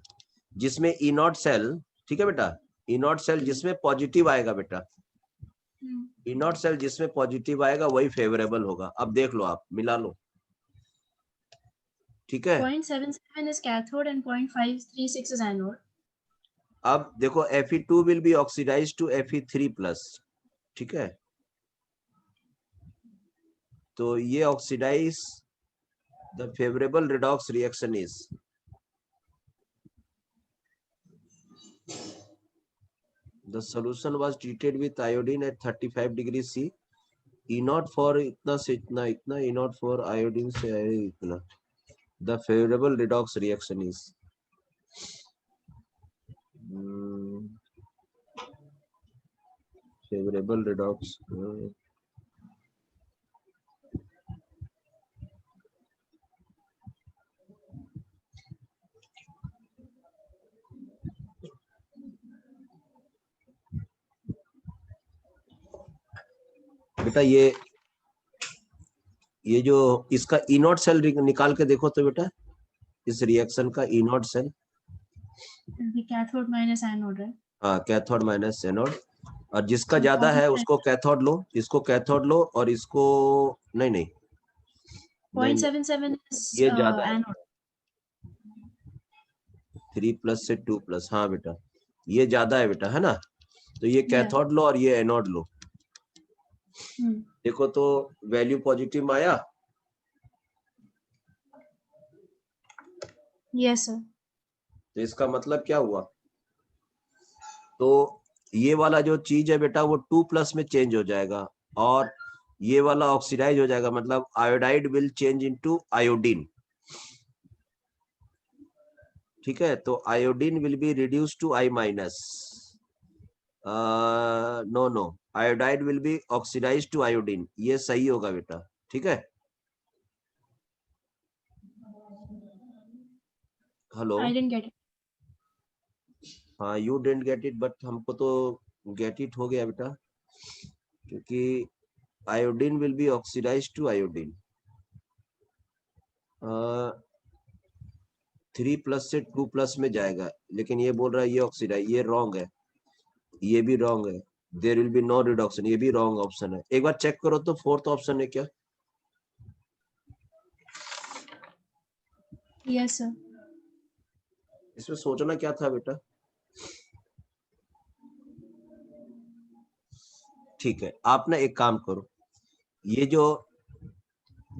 जिसमें ई नॉट सेल, ठीक है बेटा, ई नॉट सेल जिसमें पॉजिटिव आएगा बेटा, ई नॉट सेल जिसमें पॉजिटिव आएगा वही फेवरेबल होगा। अब देख लो, आप मिला लो, ठीक है। 0.77 is cathode and 0.536 is anode. अब देखो Fe2 will be oxidized to Fe3 plus, ठीक है। तो ये oxidise, the favourable redox reaction is the solution was treated with iodine at 35 degree C. E naught for इतना से इतना इतना, E naught for iodine से इतना. The favorable redox reaction is favorable redox. बेटा ये जो इसका ई नॉट सेल निकाल के देखो तो बेटा, इस रिएक्शन का E not cell, cathode minus anode है। हाँ, कैथोड माइनस एनोड, और जिसका ज्यादा है उसको कैथोड लो, इसको कैथोड लो, और इसको नहीं 0.77 ये ज्यादा है, एनोड। 3 प्लस से 2 प्लस, हाँ बेटा ये ज्यादा है बेटा, है ना। तो ये कैथोड लो और ये एनोड लो। देखो तो वैल्यू पॉजिटिव में आया। Yes sir. तो इसका मतलब क्या हुआ, तो ये वाला जो चीज है बेटा वो 2 प्लस में चेंज हो जाएगा, और ये वाला ऑक्सीडाइज हो जाएगा, मतलब iodide will change into iodine, ठीक है। तो iodine will be reduce to I minus, no iodide will be oxidise to iodine, ये सही होगा बेटा, ठीक है। Hello, I didn't get it. हाँ you didn't get it, but हमको तो गेट इट हो गया बेटा, क्योंकि iodine will be oxidise to iodine. 3 plus से 2 प्लस में जाएगा, लेकिन ये बोल रहा है ये ऑक्सीडाइज, ये रॉन्ग है, ये भी रॉन्ग है, there will be no reduction, ये भी रॉन्ग ऑप्शन है। एक बार चेक करो तो फोर्थ ऑप्शन है क्या। Yes sir. इसमें सोचना क्या था बेटा, ठीक है। आप ना एक काम करो, ये जो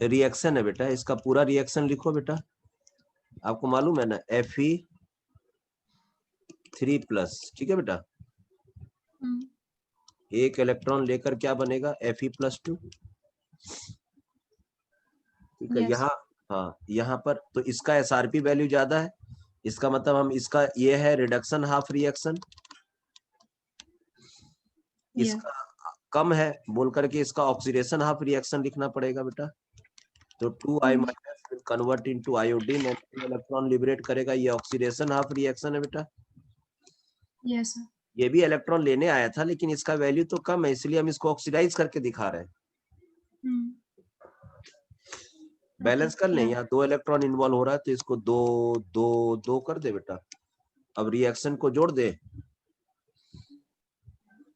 रिएक्शन है बेटा, इसका पूरा रिएक्शन लिखो बेटा। आपको मालूम है ना Fe3 प्लस, ठीक है बेटा। एक इलेक्ट्रॉन लेकर क्या बनेगा, Fe+2, ठीक है। Yes. यहाँ, हाँ यहाँ पर तो इसका SRP वैल्यू ज्यादा है, इसका मतलब हम इसका ये है रिडक्शन हाफ रिएक्शन, इसका कम है बोल करके इसका ऑक्सीडेशन हाफ रिएक्शन लिखना पड़ेगा बेटा। तो 2I minus will convert into iodine और इलेक्ट्रॉन लिबरेट करेगा, ये ऑक्सीडेशन हाफ रिएक्शन है बेटा। Yes sir. ये भी इलेक्ट्रॉन लेने आया था, लेकिन इसका वैल्यू तो कम है, इसलिए हम इसको ऑक्सीडाइज करके दिखा रहे हैं। बैलेंस कर लें, यहाँ 2 इलेक्ट्रॉन इन्वॉल्व हो रहा है, तो इसको 2 2 2 कर दे बेटा। अब रिएक्शन को जोड़ दे।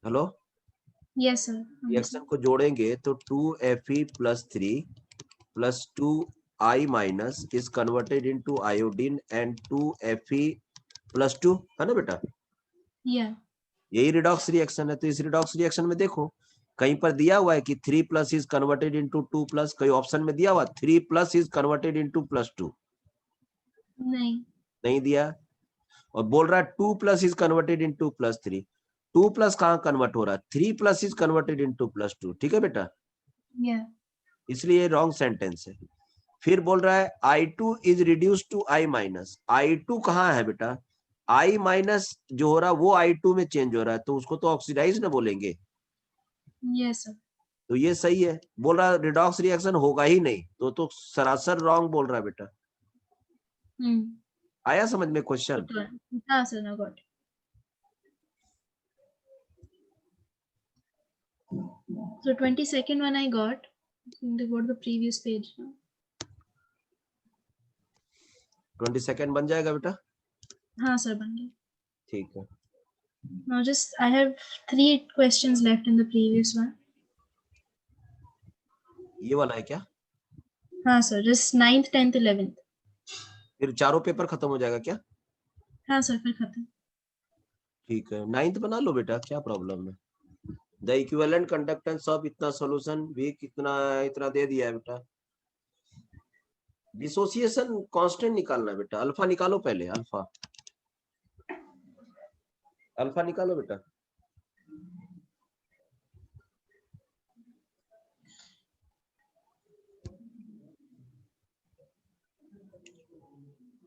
Hello, Yes sir. रिएक्शन को जोड़ेंगे तो 2Fe+3 plus 2I minus is converted into iodine and 2Fe+2, है ना बेटा। Yeah. यही रिडॉक्स रिएक्शन है। तो इस रिडॉक्स रिएक्शन में देखो कहीं पर दिया हुआ है कि 3 plus is converted into 2 plus, कई ऑप्शन में दिया हुआ 3 प्लस इज कन्वर्टेड इनटू +2, नहीं दिया। और बोल रहा है 2 plus is converted into +3, 2 plus कहाँ कन्वर्ट हो रहा है, 3 प्लस इज कन्वर्टेड इनटू +2, ठीक है बेटा। Yeah. इसलिए रॉन्ग सेंटेंस है। फिर बोल रहा है I2 is reduce to I minus, I2 कहाँ है बेटा, I माइनस जो हो रहा है वो I2 में चेंज हो रहा है, तो उसको तो ऑक्सीडाइज ना बोलेंगे। Yes sir. तो ये सही है। बोल रहा है रिडॉक्स रिएक्शन होगा ही नहीं, तो सरासर रॉन्ग बोल रहा है बेटा। आया समझ में क्वेश्चन। हाँ sir, now got it. So 22nd one I got. They go to the previous page now. 22nd बन जाएगा बेटा, हाँ sir, बन गया। ठीक है। Now just I have 3 questions left in the previous one. ये वाला है क्या, हाँ sir, just 9th, 10th, 11th. फिर चारों पेपर खत्म हो जाएगा क्या? हाँ सर फिर खत्म। ठीक है, 9th बना लो बेटा, क्या प्रॉब्लम है? द इक्विवेलेंट कंडक्टेंस ऑफ इतना सॉल्यूशन भी कितना इतना दे दिया है बेटा। डिसोसिएशन कांस्टेंट निकालना है बेटा, अल्फा निकालो पहले, अल्फा अल्फा निकालो बेटा।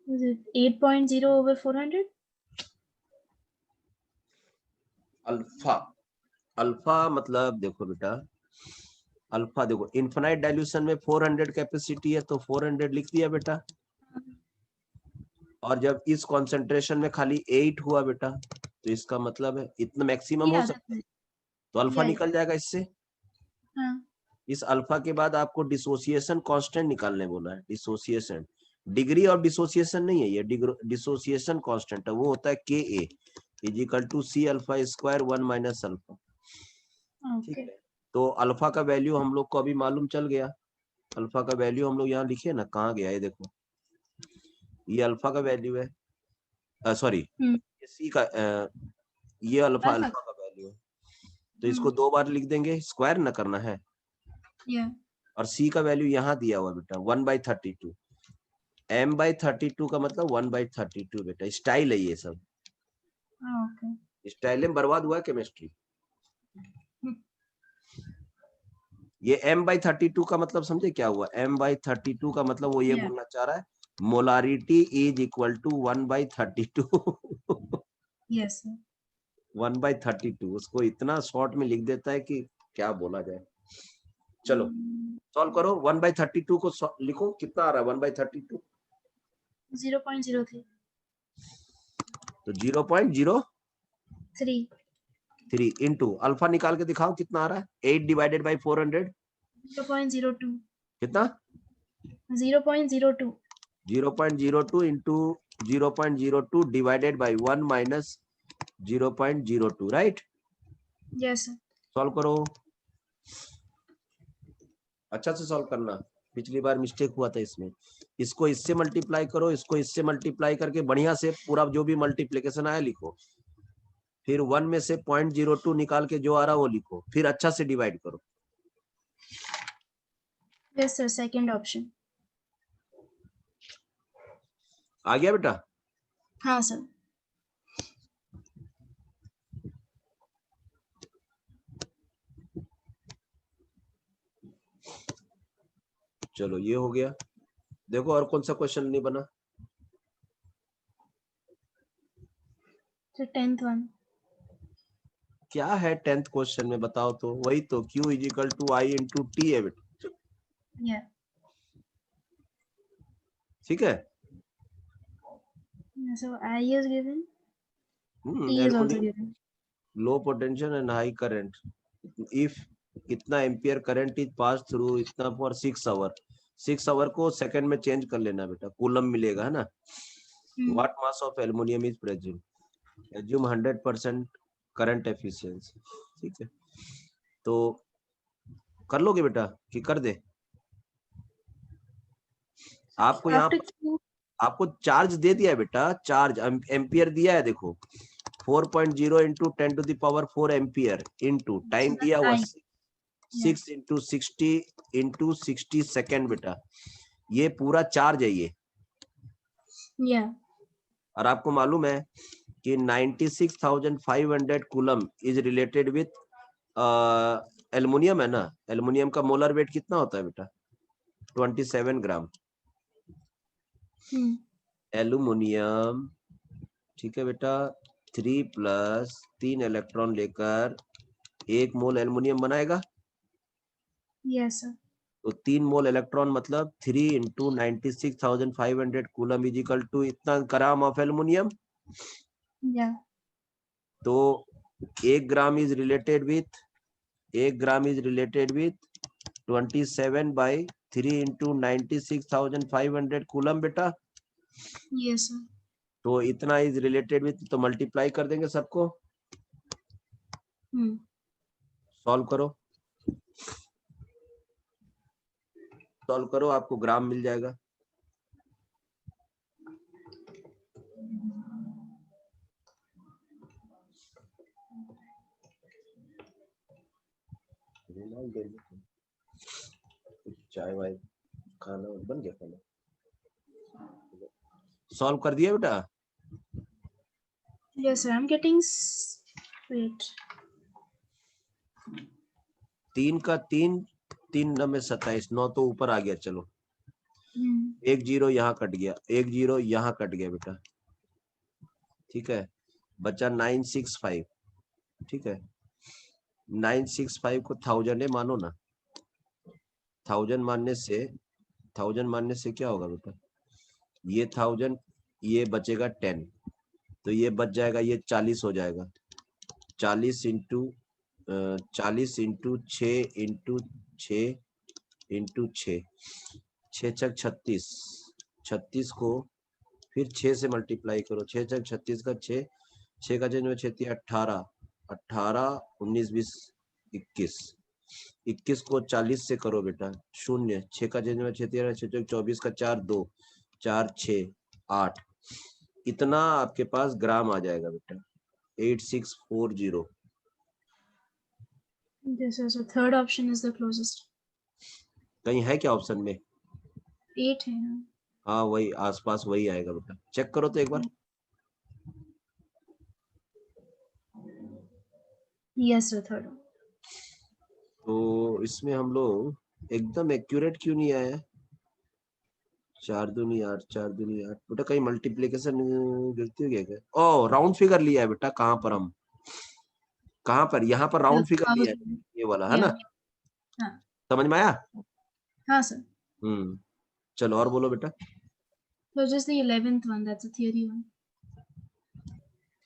Is it 8.0 over 400? Alpha alpha मतलब देखो बेटा, अल्फा देखो इनफिनाइट डाइल्यूशन में 400 कैपेसिटी है तो 400 लिख दिया बेटा, और जब इस कॉन्सेंट्रेशन में खाली 8 हुआ बेटा तो इसका मतलब है इतना मैक्सिमम हो Yeah, सकता है, that's it. तो अल्फा Yeah, निकल जाएगा इससे। हाँ इस अल्फा के बाद आपको डिसोसिएशन कांस्टेंट निकालने बोला है, डिसोसिएशन डिग्री ऑफ डिसोसिएशन नहीं है ये, डिसोसिएशन कांस्टेंट है, वो होता है K A is equal to C alpha square 1 minus alpha. ठीक okay. है, तो अल्फा का वैल्यू हम लोग को अभी मालूम चल गया, अल्फा का वैल्यू हम लोग यहाँ लिखे ना, कहाँ गया ये देखो, ये अल्फा का वैल्यू है, सॉरी सी का, ये अल्फा Alpha. अल्फा का वैल्यू है, तो इसको 2 बार लिख देंगे, स्क्वायर ना करना है, Yeah. और सी का वैल्यू यहाँ दिया हुआ बेटा 1/32, m/32 का मतलब 1/32 बेटा, स्टाइल है ये सब, Okay. स्टाइल में बर्बाद हुआ है केमिस्ट्री। ये m/32 का मतलब समझे क्या हुआ, m/32 का मतलब वो ये Yeah. बोलना चाह रहा है molarity is equal to 1/32 Yes sir. 1/32, उसको इतना शॉर्ट में लिख देता है कि क्या बोला जाए। चलो सॉल्व करो, 1/32 को लिखो, कितना आ रहा है 1/32? 0.03. तो 0.03 3. इंटू अल्फा निकाल के दिखाओ कितना आ रहा है, 8 डिवाइडेड बाई 400 0.02. कितना, 0.02. 0.02 into 0.02 divided by 1 minus 0.02, right? Yes sir. Solve करो, अच्छा से सॉल्व करना, पिछली बार मिस्टेक हुआ था इसमें। इसको इससे मल्टीप्लाई करो, इसको इससे मल्टीप्लाई करके बढ़िया से पूरा जो भी मल्टीप्लिकेशन आया लिखो, फिर 1 में से 0.02 निकाल के जो आ रहा वो लिखो, फिर अच्छा से डिवाइड करो। Yes sir. Second option. आ गया बेटा? हाँ सर. चलो ये हो गया, देखो और कौन सा क्वेश्चन नहीं बना? So 10th one. क्या है 10th क्वेश्चन में बताओ तो, वही तो Q is equal to I into T है बेटा, Yeah. ठीक है। So I is given. T is also given. Low potential and high current, if इतना ampere current is pass through इतना फॉर 6 आवर, 6 आवर को सेकंड में change कर लेना बेटा, कूलम मिलेगा है ना। What mass of aluminium is present, assume 100% current efficiency, ठीक है। तो कर लोगे बेटा कि कर दे? आपको यहाँ आपको चार्ज दे दिया है बेटा, चार्ज एम्पियर दिया है देखो, 4.0 into 10 to the power 4 ampere into time दिया हुआ 6 इंटू 60 इंटू 60 सेकेंड बेटा, ये पूरा चार्ज है ये। Yeah. और आपको मालूम है कि 96,500 coulomb is related with aluminium है ना, एल्युमिनियम का मोलर वेट कितना होता है बेटा, 27 ग्राम एल्युमिनियम, ठीक है बेटा। 3 प्लस 3 इलेक्ट्रॉन लेकर 1 मोल एल्युमिनियम बनाएगा। Yes sir. तो 3 मोल इलेक्ट्रॉन मतलब 3 into 96,500 coulomb is equal to इतना ग्राम ऑफ एल्युमिनियम। Yeah. तो 1 gram is related with 27 by 3 into 96,500 coulomb बेटा। Yes sir. तो इतना इज रिलेटेड विथ, तो मल्टीप्लाई कर देंगे सबको, सॉल्व करो, सॉल्व करो, आपको ग्राम मिल जाएगा। चाय वाय खाना बन गया? खाना सॉल्व कर दिया बेटा? Yes, sir. I'm getting. Wait. 3 का 3, 3 9 में 27, 9 तो ऊपर आ गया। चलो 1 0 यहाँ कट गया, 1 0 यहाँ कट गया बेटा, ठीक है, बचा 965। ठीक है, 965 को 1000 मानो ना, 1000 मानने से क्या होगा बेटा, ये 1000, ये बचेगा 10, तो ये बच जाएगा, ये 40 हो जाएगा। 40 इंटू 40 इंटू 6 इंटू 6 इंटू 6, 6 छक 36, 36 को फिर 6 से मल्टीप्लाई करो, 6 छक 36 का 6, 6 का 6 18, 18 19 20 21, 21 को 40 से करो बेटा, 0, 6 का 6 24 का 4 2 4 6 8, इतना आपके पास ग्राम आ जाएगा बेटा, 8640। Yes, sir. So third option is the closest. कहीं है क्या ऑप्शन में? 8 है। हाँ वही आसपास वही आएगा बेटा, चेक करो तो एक बार। Yes, sir. Third. तो इसमें हम लोग एकदम एक्यूरेट क्यों नहीं आया? 4 दूनी 8, 4 दूनी 8, बेटा कहीं मल्टीप्लिकेशन गिरती हुई है क्या? ओ राउंड फिगर लिया है बेटा, कहाँ पर हम, कहाँ पर, यहाँ पर राउंड फिगर लिया है, ये वाला है ना? हाँ। समझ में आया? हाँ सर। चलो और बोलो बेटा। So just the 11th one, that's a theory one.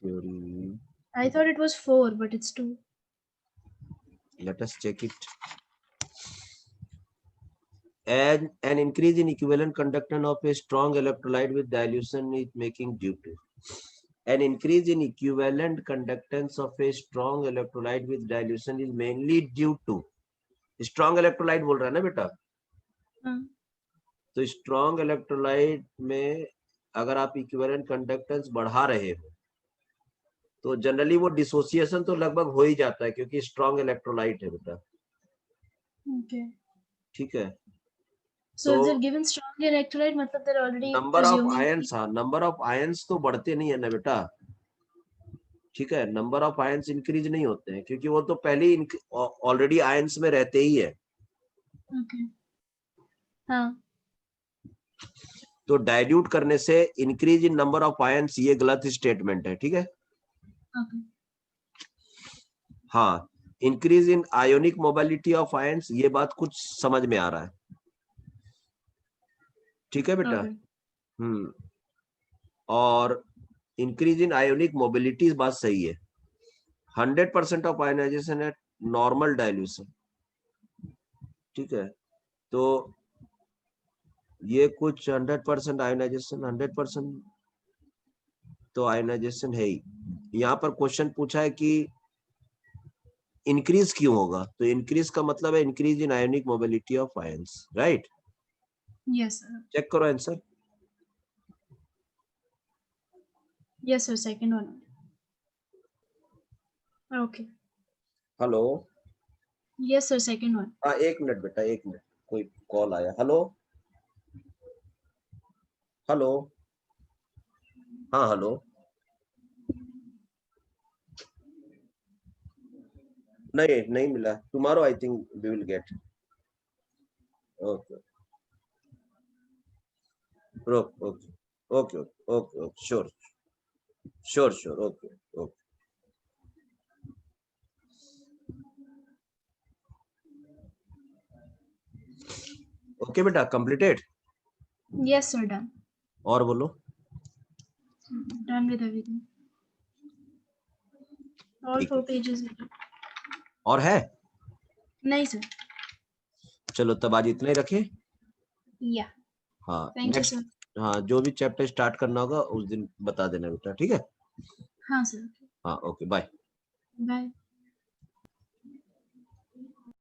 Theory. I thought it was 4, but it's 2. Let us check it. An increase in equivalent conductance of a strong electrolyte with dilution is making due to. An increase in equivalent conductance of a strong electrolyte with dilution is mainly due to. Strong electrolyte बोल रहा है ना बेटा? तो strong electrolyte में अगर आप equivalent conductance बढ़ा रहे हो तो जनरली वो डिसोसिएशन तो लगभग हो ही जाता है, क्योंकि स्ट्रॉन्ग इलेक्ट्रोलाइट है बेटा। ठीक है, So if they're given strong electrolyte, मतलब they're already number of assuming ions, हाँ नंबर ऑफ आयंस तो बढ़ते नहीं है ना बेटा, ठीक है, नंबर ऑफ आयंस इंक्रीज नहीं होते हैं, क्योंकि वो तो पहले ही ऑलरेडी आयंस में रहते ही है। हाँ। तो डाइल्यूट करने से increase in number of ions, ये गलत स्टेटमेंट है, ठीक है। हाँ, increase in ionic mobility of ions, ये बात कुछ समझ में आ रहा है, ठीक है बेटा। और इंक्रीज इन आयोनिक मोबिलिटी बात सही है। 100% ऑफ आयनाइजेशन है नॉर्मल डाइल्यूशन, ठीक है, तो ये कुछ 100% आयनाइजेशन, 100% तो आयनाइजेशन है ही। यहाँ पर क्वेश्चन पूछा है कि इंक्रीज क्यों होगा, तो इंक्रीज का मतलब है increase in ionic mobility of ions, right? Yes sir. Check करो answer. Yes sir, second one. Okay. Hello. Yes sir, second one. हाँ 1 मिनट बेटा, 1 मिनट, कोई कॉल आया। हेलो हेलो, हाँ हेलो, नहीं मिला। Tomorrow I think we will get. Okay okay okay okay, sure okay okay. Okay बेटा, completed? Yes sir, done. और बोलो। Done with everything, all 4 pages. और है? नहीं सर। चलो तब आज इतना ही रखें। या हाँ थैंक यू सर। हाँ, जो भी चैप्टर स्टार्ट करना होगा उस दिन बता देना बेटा, ठीक है? हाँ सर। हाँ ओके, बाय। बाय।